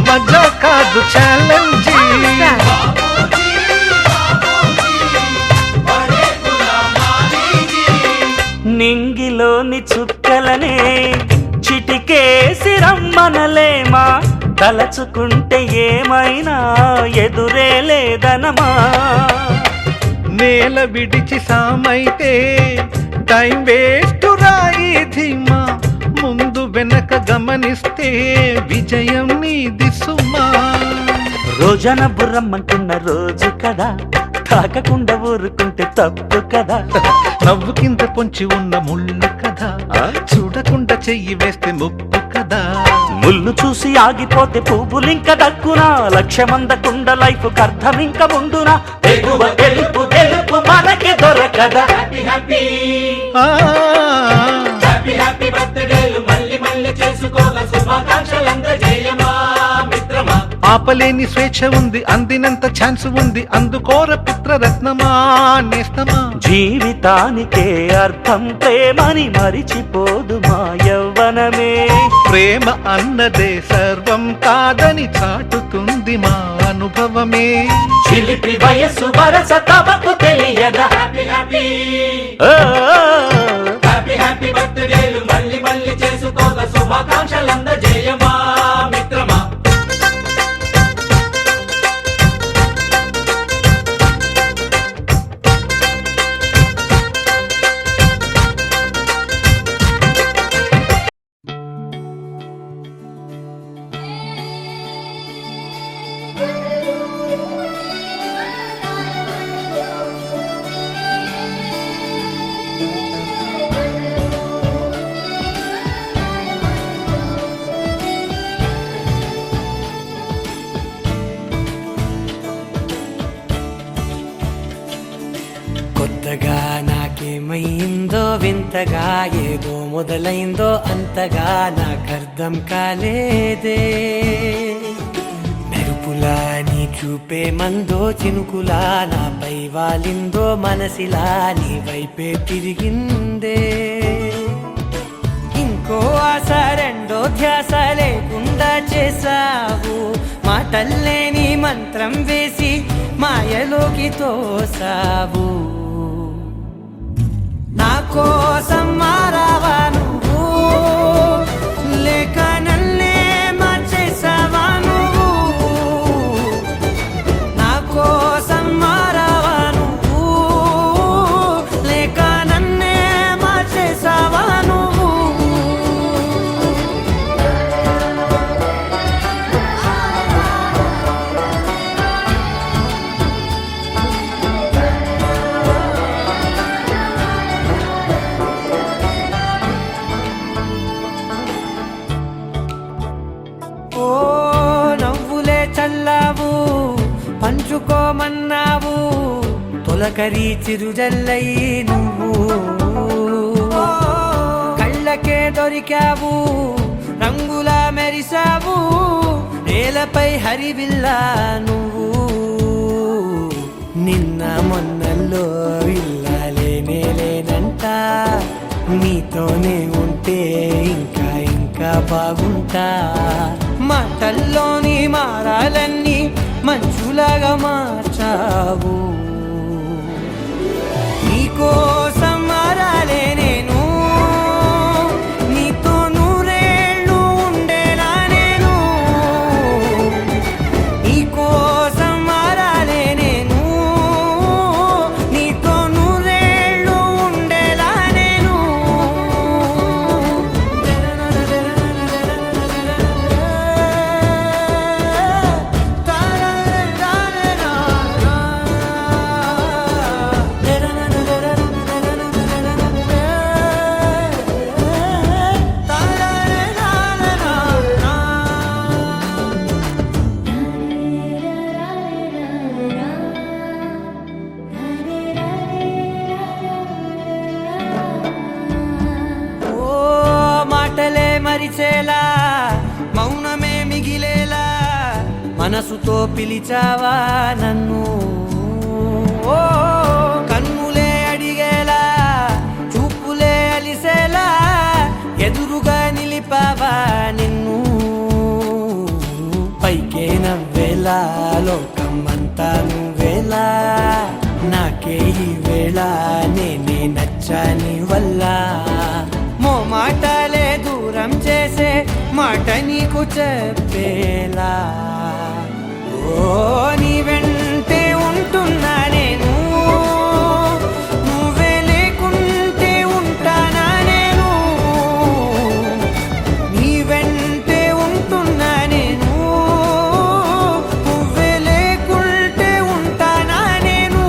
మజా కాదు ఛాలెంజ్ నింగిలోని చుక్కలనే చిటికేసి రమ్మనలేమా, తలచుకుంటే ఏమైనా ఎదురే లేదనమా. నేల విడిచి సామైతే టైం వేస్ట్ రాయి ధీమా, ముందు వెనక గమనిస్తే విజయం నీది సుమా. రోజన బుర్రమ్మంటున్న రోజు కదా, తాకకుండా ఊరుకుంటే తప్పు కదా. నవ్వు కింద పొంచి ఉన్న ముళ్ళు కదా, చూడకుండా చెయ్యి వేస్తే ముప్పు కదా. ముళ్ళు చూసి ఆగిపోతే పువ్వులింక దక్కునా, లక్ష్యమందకుండ లైఫ్ అర్థం ఇంక ముందునా. ఎగువ గెలుపు గెలుపు మనకి దొరకదా. హ్యాపీ హ్యాపీ ఆ, హ్యాపీ హ్యాపీ బర్త్డేలు మళ్ళీ మళ్ళీ చేసుకోక శుభాకాంక్షలు అందజేయమా మిత్రమా. ఆపలేని స్వేచ్ఛ ఉంది, అందినంత ఛాన్స్ ఉంది, అందుకోర పుత్రరత్నమా నేస్తమా. జీవితానికే అర్థం ప్రేమని మరిచిపోదు మా యవ్వనమే. ప్రేమ అన్నదే సర్వం కాదని చాటుతుంది మా అనుభవమే. చిలిపి వయస్సు వరస తమకు తెలియదా. హ్యాపీ హ్యాపీ ఓ, హ్యాపీ హ్యాపీ బర్త్డేలు మళ్ళీ మళ్ళీ చేసుకోక శుభాకాంక్షలు అందజేయమా మిత్రమా. కొత్తగా నాకేమైందో వింతగా ఏదో మొదలైందో అంతగా నాకర్థం కాలేదే. మెరుపులా నీ చూపే మందో చినుకులా నాపై వాలిందో మనసిలా నీ వైపే తిరిగిందే. ఇంకో ఆశ రెండో ధ్యాస లేకుండా చేసావు, మాటల్లే నీ మంత్రం వేసి మాయలోకి తోసావు. నా కోసం మారావా నువ్వు, లేక నన్నే మార్చేసావా నువ్వు. నా కోసం మారావా నువ్వు, లేక నన్నే మార్చేసావా నువ్వు. ఓ నవ్వులే చల్లావు, పంచుకోమన్నావు, తొలకరి చిరుజల్లై నువ్వు. కళ్ళకే దొరికావు, రంగులా మెరిసావు, నేలపై హరివిల్లా నువ్వు. నిన్న మొన్నల్లో ఇల్లాలేనే లేనంట, నీతోనే ఉంటే ఇంకా ఇంకా బాగుంటా. మాటల్లోని మారాలన్నీ మంచులాగా మార్చావు. నీకోసం మారాలే నేను, నీతో నూరేళ్ళు ఉండేలా నేను. నీకోసం మారాలే నేను, నీతో నూరేళ్ళు ఉండేలా నేను. మనసుతో పిలిచావా నన్ను ఓ కన్నులే అడిగేలా చూపులే అలిసేలా ఎదురుగా నిలిపావా నిన్ను పైకే నవ్వేలా లోకం అంతా నువ్వేలా నాకే ఈ వేళ నేనే నచ్చాని వల్ల మో మాటలే దూరం చేసే మాట నీకు చెప్పేలా ఓ నీ వెంటే ఉంటున్నా నేను నువ్వే లేకుంటే ఉంటానా నేను నీ వెంటే ఉంటున్నా నేను నువ్వే లేకుంటే ఉంటానా నేను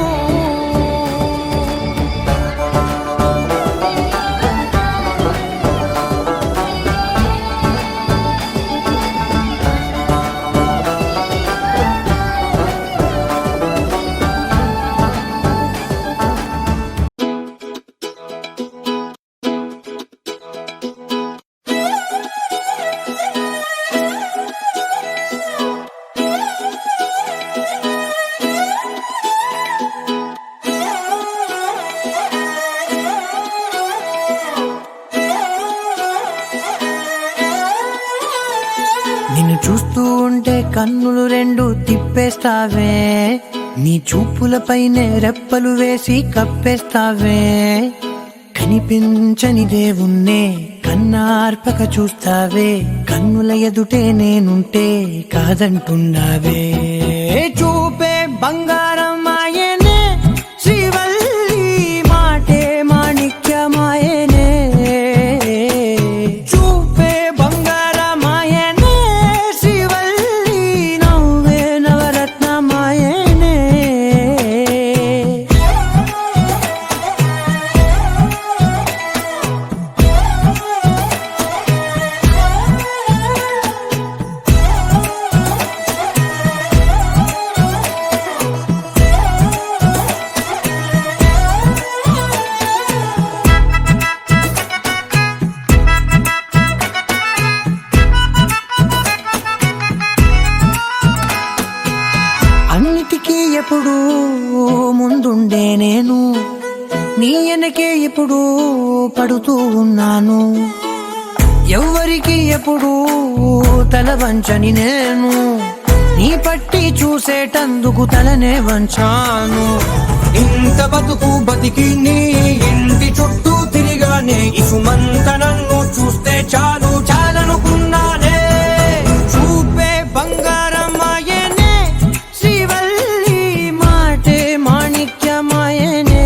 నిన్ను చూస్తూ ఉంటే కన్నులు రెండు తిప్పేస్తావే నీ చూపులపైనే రెప్పలు వేసి కప్పేస్తావే కనిపించని దేవుణ్ణే కన్నార్పక చూస్తావే కన్నుల ఎదుటే నేనుంటే కాదంటున్నావే చూపే బంగారం ఆయనే శ్రీవల్లి మాటే మాణిక్యమాయనే చూపే బంగారమాయనే శ్రీవల్లి నవ్వే నవరత్నమాయనే అన్నిటికీ ఎప్పుడు ముందుండే నేను నీ వెనకే ఎప్పుడు పడుతూ ఉన్నాను ఎవ్వరికి ఎప్పుడు తల వంచని నేను నీ పట్టి చూసేటందుకు తలనే వంచాను ఇంత బతుకు బతికి నీ ఇంటి చుట్టూ తిరిగానే ఇసుమంత నన్ను చూస్తే చాలు చాలనుకున్నానే చూపే బంగారమాయనే శ్రీవల్లి మాటే మాణిక్యమాయనే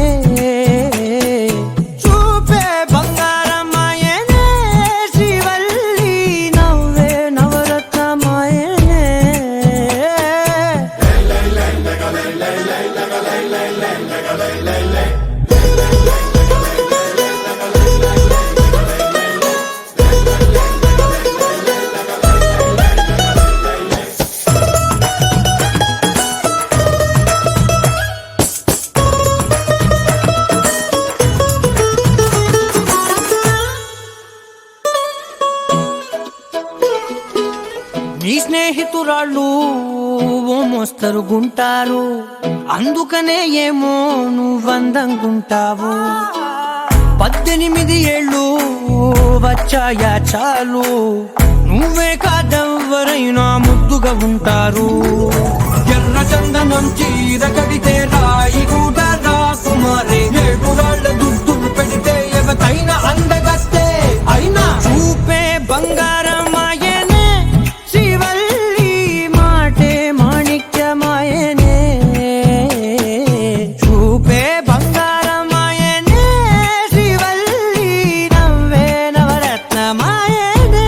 చూపే బంగారమాయనే శ్రీవల్లి నవ్వే నవరత్నమాయనే నీ స్నేహితురాళ్ళు ఓ మోస్తరు గుంటారు అందుకనే ఏమో నువ్వందంగుంటావు 18 ఏళ్ళు వచ్చాయా చాలు నువ్వే కాదెవ్వరైనా ముద్దుగా ఉంటారు ఎర్ర చందనం చీర కడితే రాయి కూడా రాకుమారే 7 రాళ్ళ దుద్దులు పెడితే ఎవతైనా అందగస్తే అయినా చూపే బంగారమాయనే శ్రీవల్లి మాటే మాణిక్యమాయనే చూపే బంగారమాయనే శ్రీవల్లి నవ్వే నవరత్నమాయనే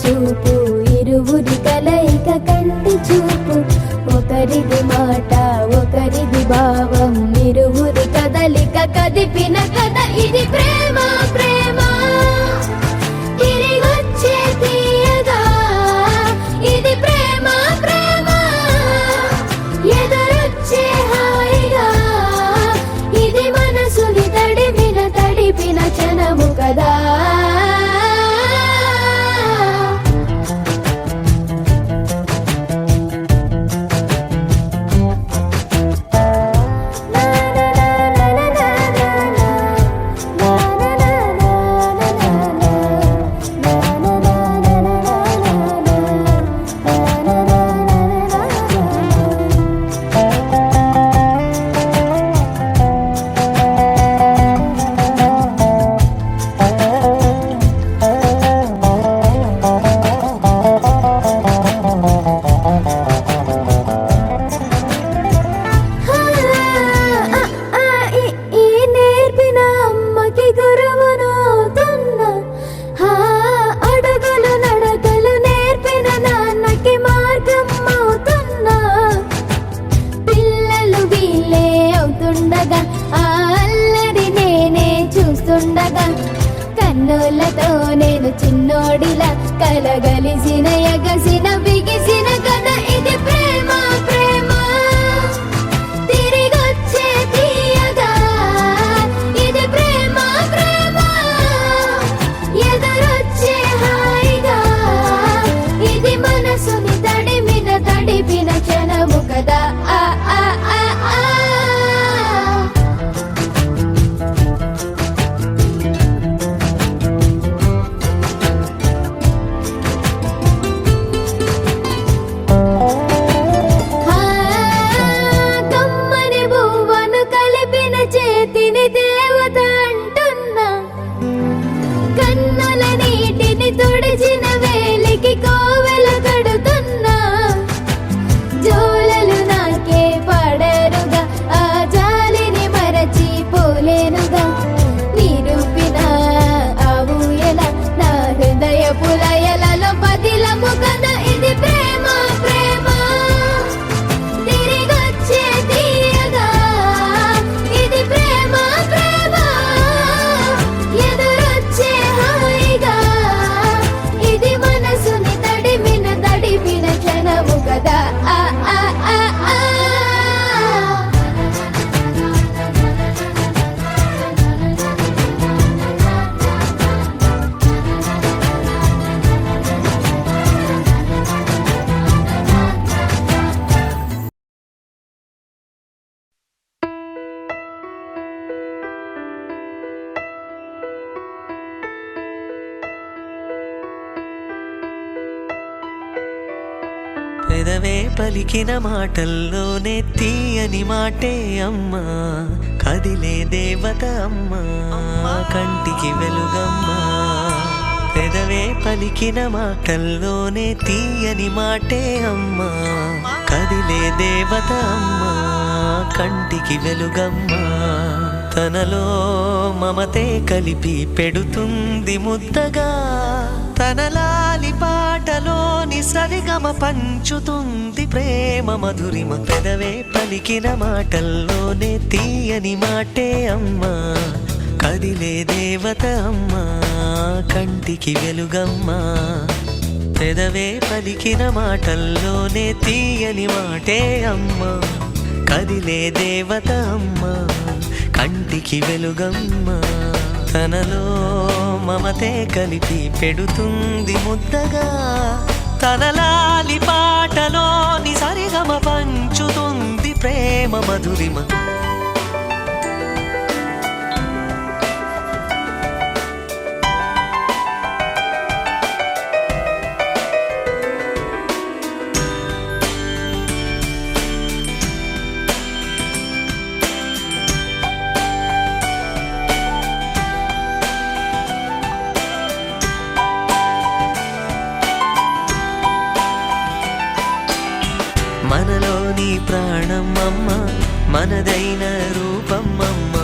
చూపు ఇరువురి కలయిక కంటి చూపు ఒకరిది మాట ఒకరిది భావం ఇరువురి కదలిక కదిపిన కథ ఇది ప్రేమ ప్రేమ తిరిగొచ్చే తీయగా ఇది ప్రేమ ప్రేమ ఎదురొచ్చే హాయిగా ఇది మనసుని తడిపిన క్షణము కదా కన్నులతో నేను చిన్నోడిలా కలగలిసిన ఎగసిన బిగిసిన కథ ఇది ప్రేమ ప్రేమ తిరిగొచ్చే తీయగా ఇది ప్రేమ ప్రేమ ఎదురొచ్చే హాయిగా ఇది మనసుని తడిపిన క్షణము కదా ఆ ఆ ఆ ఆ తుడిచిన వేలికి కోవెల కడుతున్నా జోలలు నాకే పడరుగా ఆ జాలిని మరచి పోలేనుగా నిరూపిన ఆవుయల నా హృదయ పులయలలో పదిలము కదా ఇది ప్రేమ ప్రేమ తిరిగొచ్చే తీయగా ఇది ప్రేమ ప్రేమ ఎదురొచ్చే హాయిగా ఇది మనసుని తడిపిన క్షణము కదా ఆ ఆ ఆ ఆ పెదవే పలికిన మాటల్లోనే తీయని మాటే అమ్మా కదిలే దేవత అమ్మా కంటికి వెలుగమ్మా పెదవే పలికిన మాటల్లోనే తీయని మాటే అమ్మా కదిలే దేవత అమ్మా కంటికి వెలుగమ్మా తనలో మమతే కలిపి పెడుతుంది ముద్దగా తనలాలి పాటలోని సరిగమ పంచుతుంది ప్రేమ మధురిమ పెదవే పలికిన మాటల్లోనే తీయని మాటే అమ్మా కదిలే దేవత అమ్మా కంటికి వెలుగమ్మా పెదవే పలికిన మాటల్లోనే తీయని మాటే అమ్మా కదిలే దేవత అమ్మా కంటికి వెలుగమ్మా తనలో మమతే కలిపి పెడుతుంది ముద్దగా తనలాలి పాటలోని సరిగమ పంచుతుంది ప్రేమ మధురిమ మనలోని ప్రాణమమ్మ మనదైన రూపమమ్మ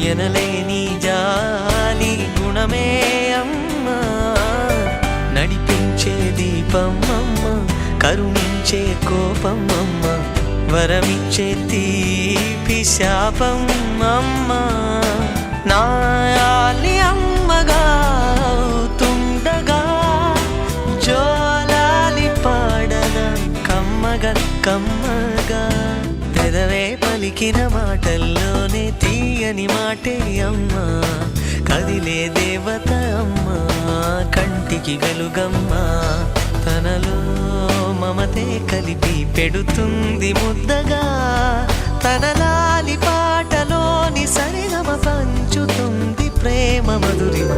ఎనలేని జాలి గుణమే అమ్మ నడిపించే దీపం అమ్మ, కరుణించే కోపం అమ్మ, వరమిచ్చే తీపి శాపం అమ్మ. నాయాలి అమ్మగా అవుతుండగా జోలాలి పాడన కమ్మగా కమ్మగా. పెదవే పలికిన మాటల్లోనే తీయని మాటే అమ్మ, కదిలే దేవత అమ్మ, కంటికి వెలుగమ్మ. తనలో మమతే కలిపి పెడుతుంది ముద్దగా, తన లాలి పాటలోని సరిగమ పంచుతుంది ప్రేమ మధురిమ.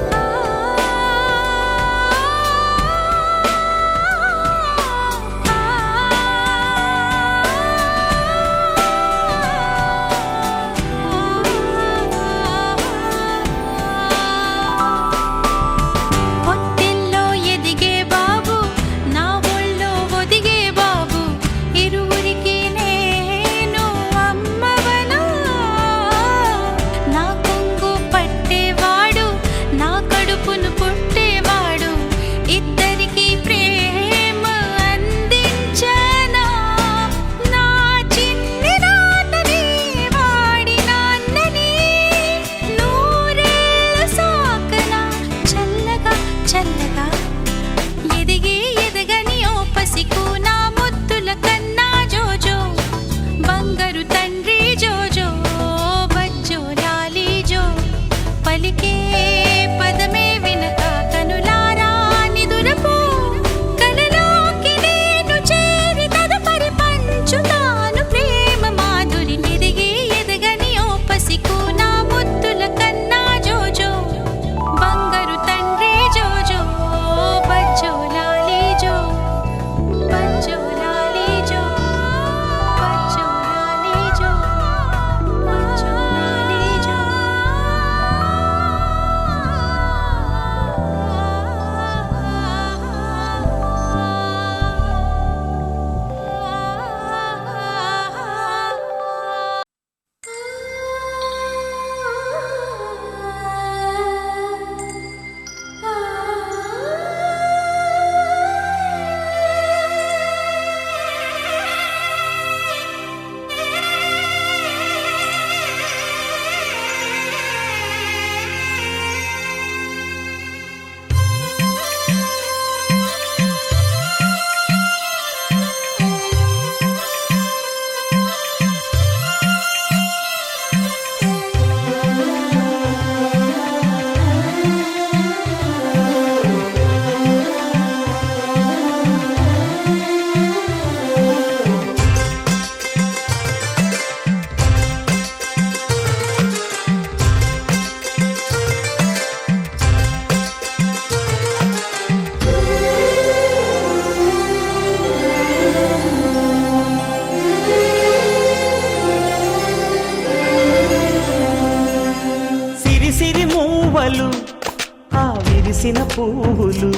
విరిసిన పువ్వులు,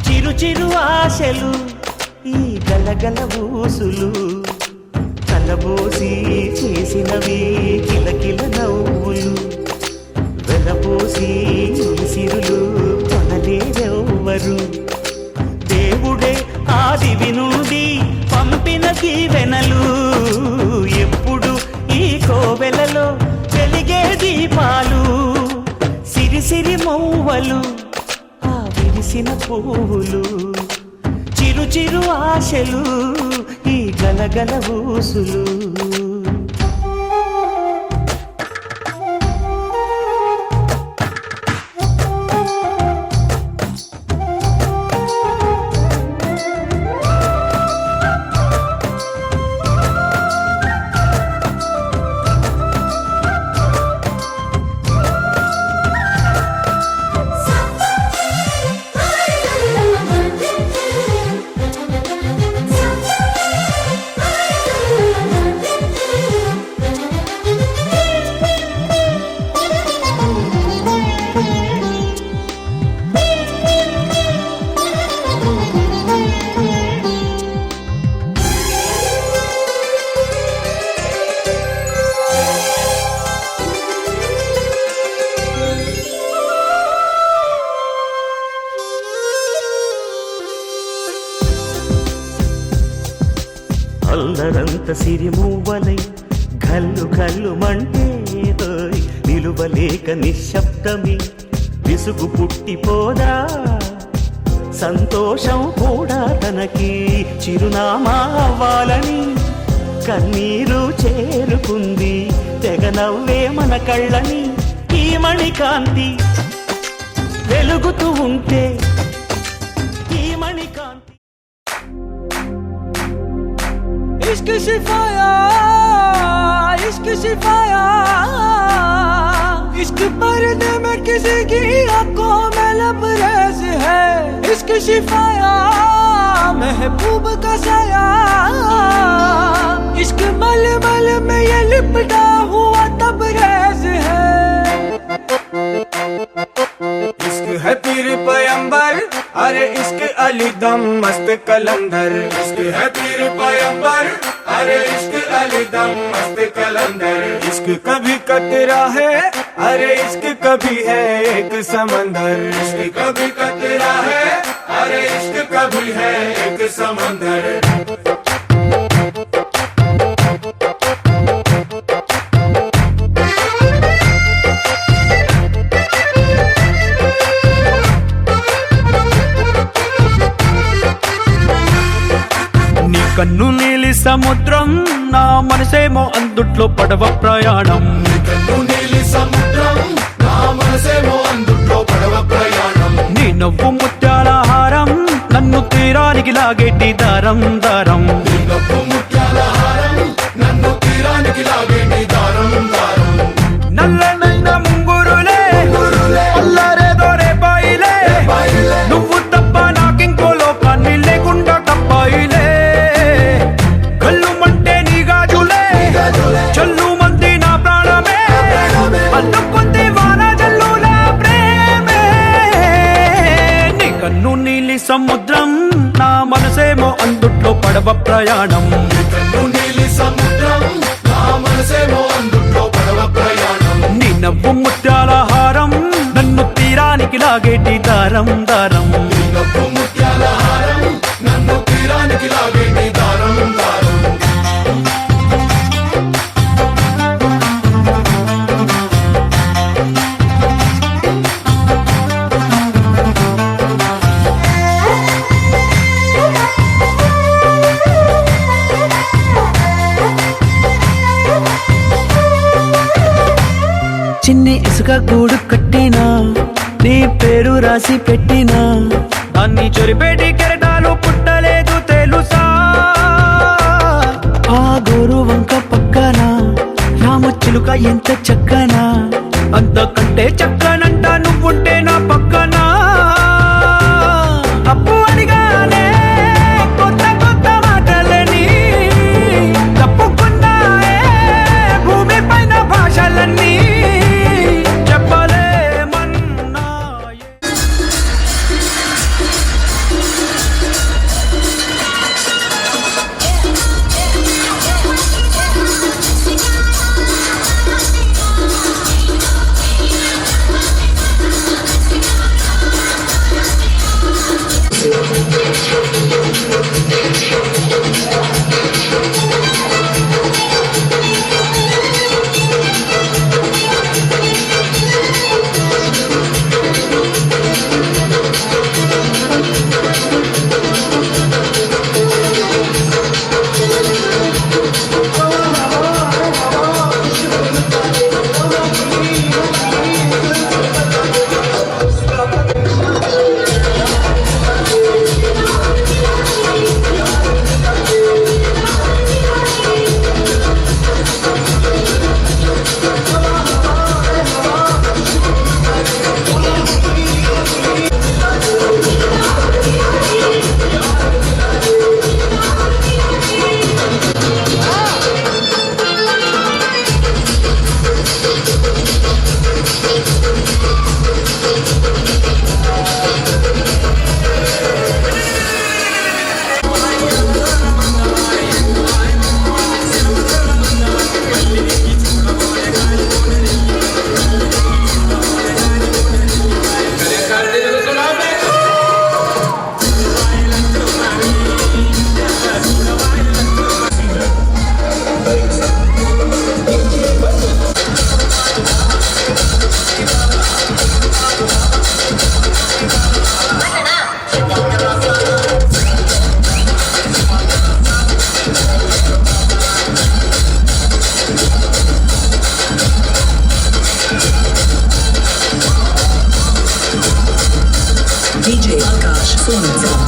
చిరు చిరు ఆశలు, ఈ గలగల ఊసులు, కలబోసి చేసినవి కిలకిల నవ్వులు, వెలబోసి సిరులు కొనలేరెవ్వరు. దేవుడే ఆదివి నుండి పంపిన దీవెనలు, ఎప్పుడు ఈ కోవెలలో వెలిగే దీపాలు. సిరి మౌవలు, ఆ విరిసిన పువ్వులు, చిరు చిరు ఆశలు, ఈ గలగల ఊసులు. అల్లరంత సిరిమూవలై గల్లు గల్లు మంటే నిలువలేక నిశ్శబ్దమి విసుగు పుట్టిపోదా సంతోషం కూడా తనకి చిరునామా అవ్వాలని కన్నీరు చేరుకుంది తెగ నవ్వే మన కళ్ళని ఈ మణికాంతి వెలుగుతూ ఉంటే ఈ మణికాంతి इश्क शिफाया इश्क शिफाया इश्क पर्दे में किसी की आंखों में लबरेज है इश्क शिफाया महबूब का साया इश्क मलमल में ये लिपटा हुआ तबरेज है इश्क है पीर पैगंबर अरे इश्क अली दम मस्त कलंदर इश्क है पीर पैगंबर अरे इश्क अली दम मस्त कलंदर इश्क कभी कतरा है अरे इश्क कभी है एक समंदर इश्क कभी कतरा है अरे इश्क कभी है एक समंदर కన్ను నీలి సముద్రం నా మనసేమో అందుట్లో పడవ ప్రయాణం కన్ను నీలి సముద్రం నా మనసేమో అందుట్లో పడవ ప్రయాణం నీ నవ్వు ముత్యాల హారం నన్ను తీరానికి లాగేటి దారం దారం నీ నవ్వు ముత్యాల హారం నన్ను తీరానికి లాగేటి దారం దారం నల్లనైన ముంగురులే అల్లరేదో రేపాయిలే నువ్వు తప్ప నాకింకో లోకాన్ని లేకుండా తప్పాయిలే చల్లు మంది నా ప్రాణమే అందుకుంది వాన జల్లుల ప్రేమే నీ కన్ను నీలి సముద్రం నా మనసేమో అందుట్లో పడవ ప్రయాణం కన్ను నీలి సముద్రం నా మనసేమో అందుట్లో పడవ ప్రయాణం నీ నవ్వు ముత్యాల హారం నన్ను తీరానికి లాగేటి దారం దారం నీ నవ్వు ముత్యాల హారం నన్ను తీరానికి లాగేటి దారం దారం చిన్ని ఇసుక గూడు కట్టినా నీ పేరు రాసి పెట్టినా దాన్ని చొరిపేటి కెరటాలు పుట్టలేదు తెలుసా ఆ గోరు వంక పక్కన రామచిలుక ఎంత చక్కనా అంతకంటే చక్కనంట నువ్వుంటే నా పక్కన అప్పు అడిగానే కొత్త కొత్త మాటలని తప్పుకున్నాయే భూమి పైన భాషలన్నీ చెప్పలేమన్నాయే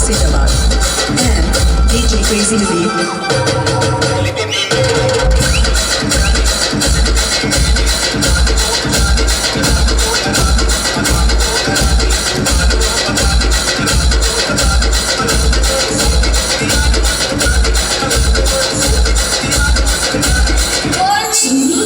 Murshidabad. And DJ Crazy Naveed. Thank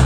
you.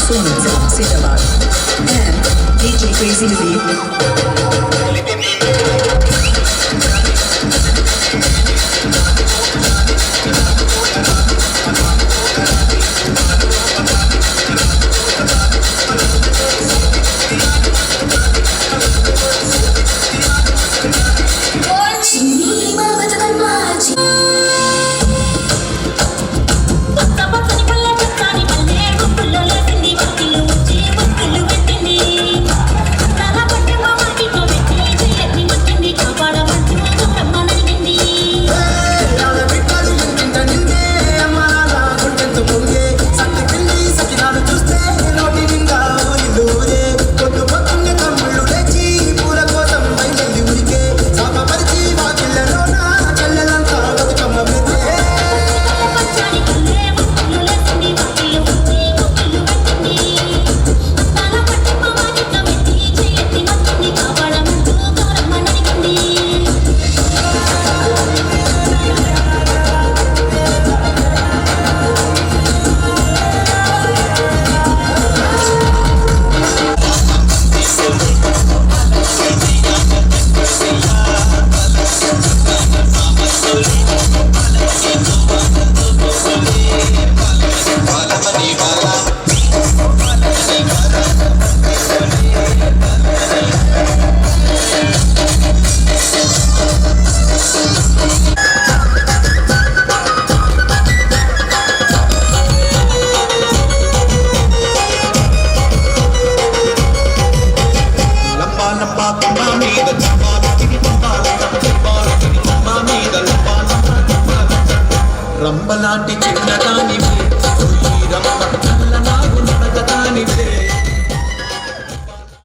Sonal from Siddharth. And DJ Crazy Nadeep. రంబలాంటి చిన్నదాని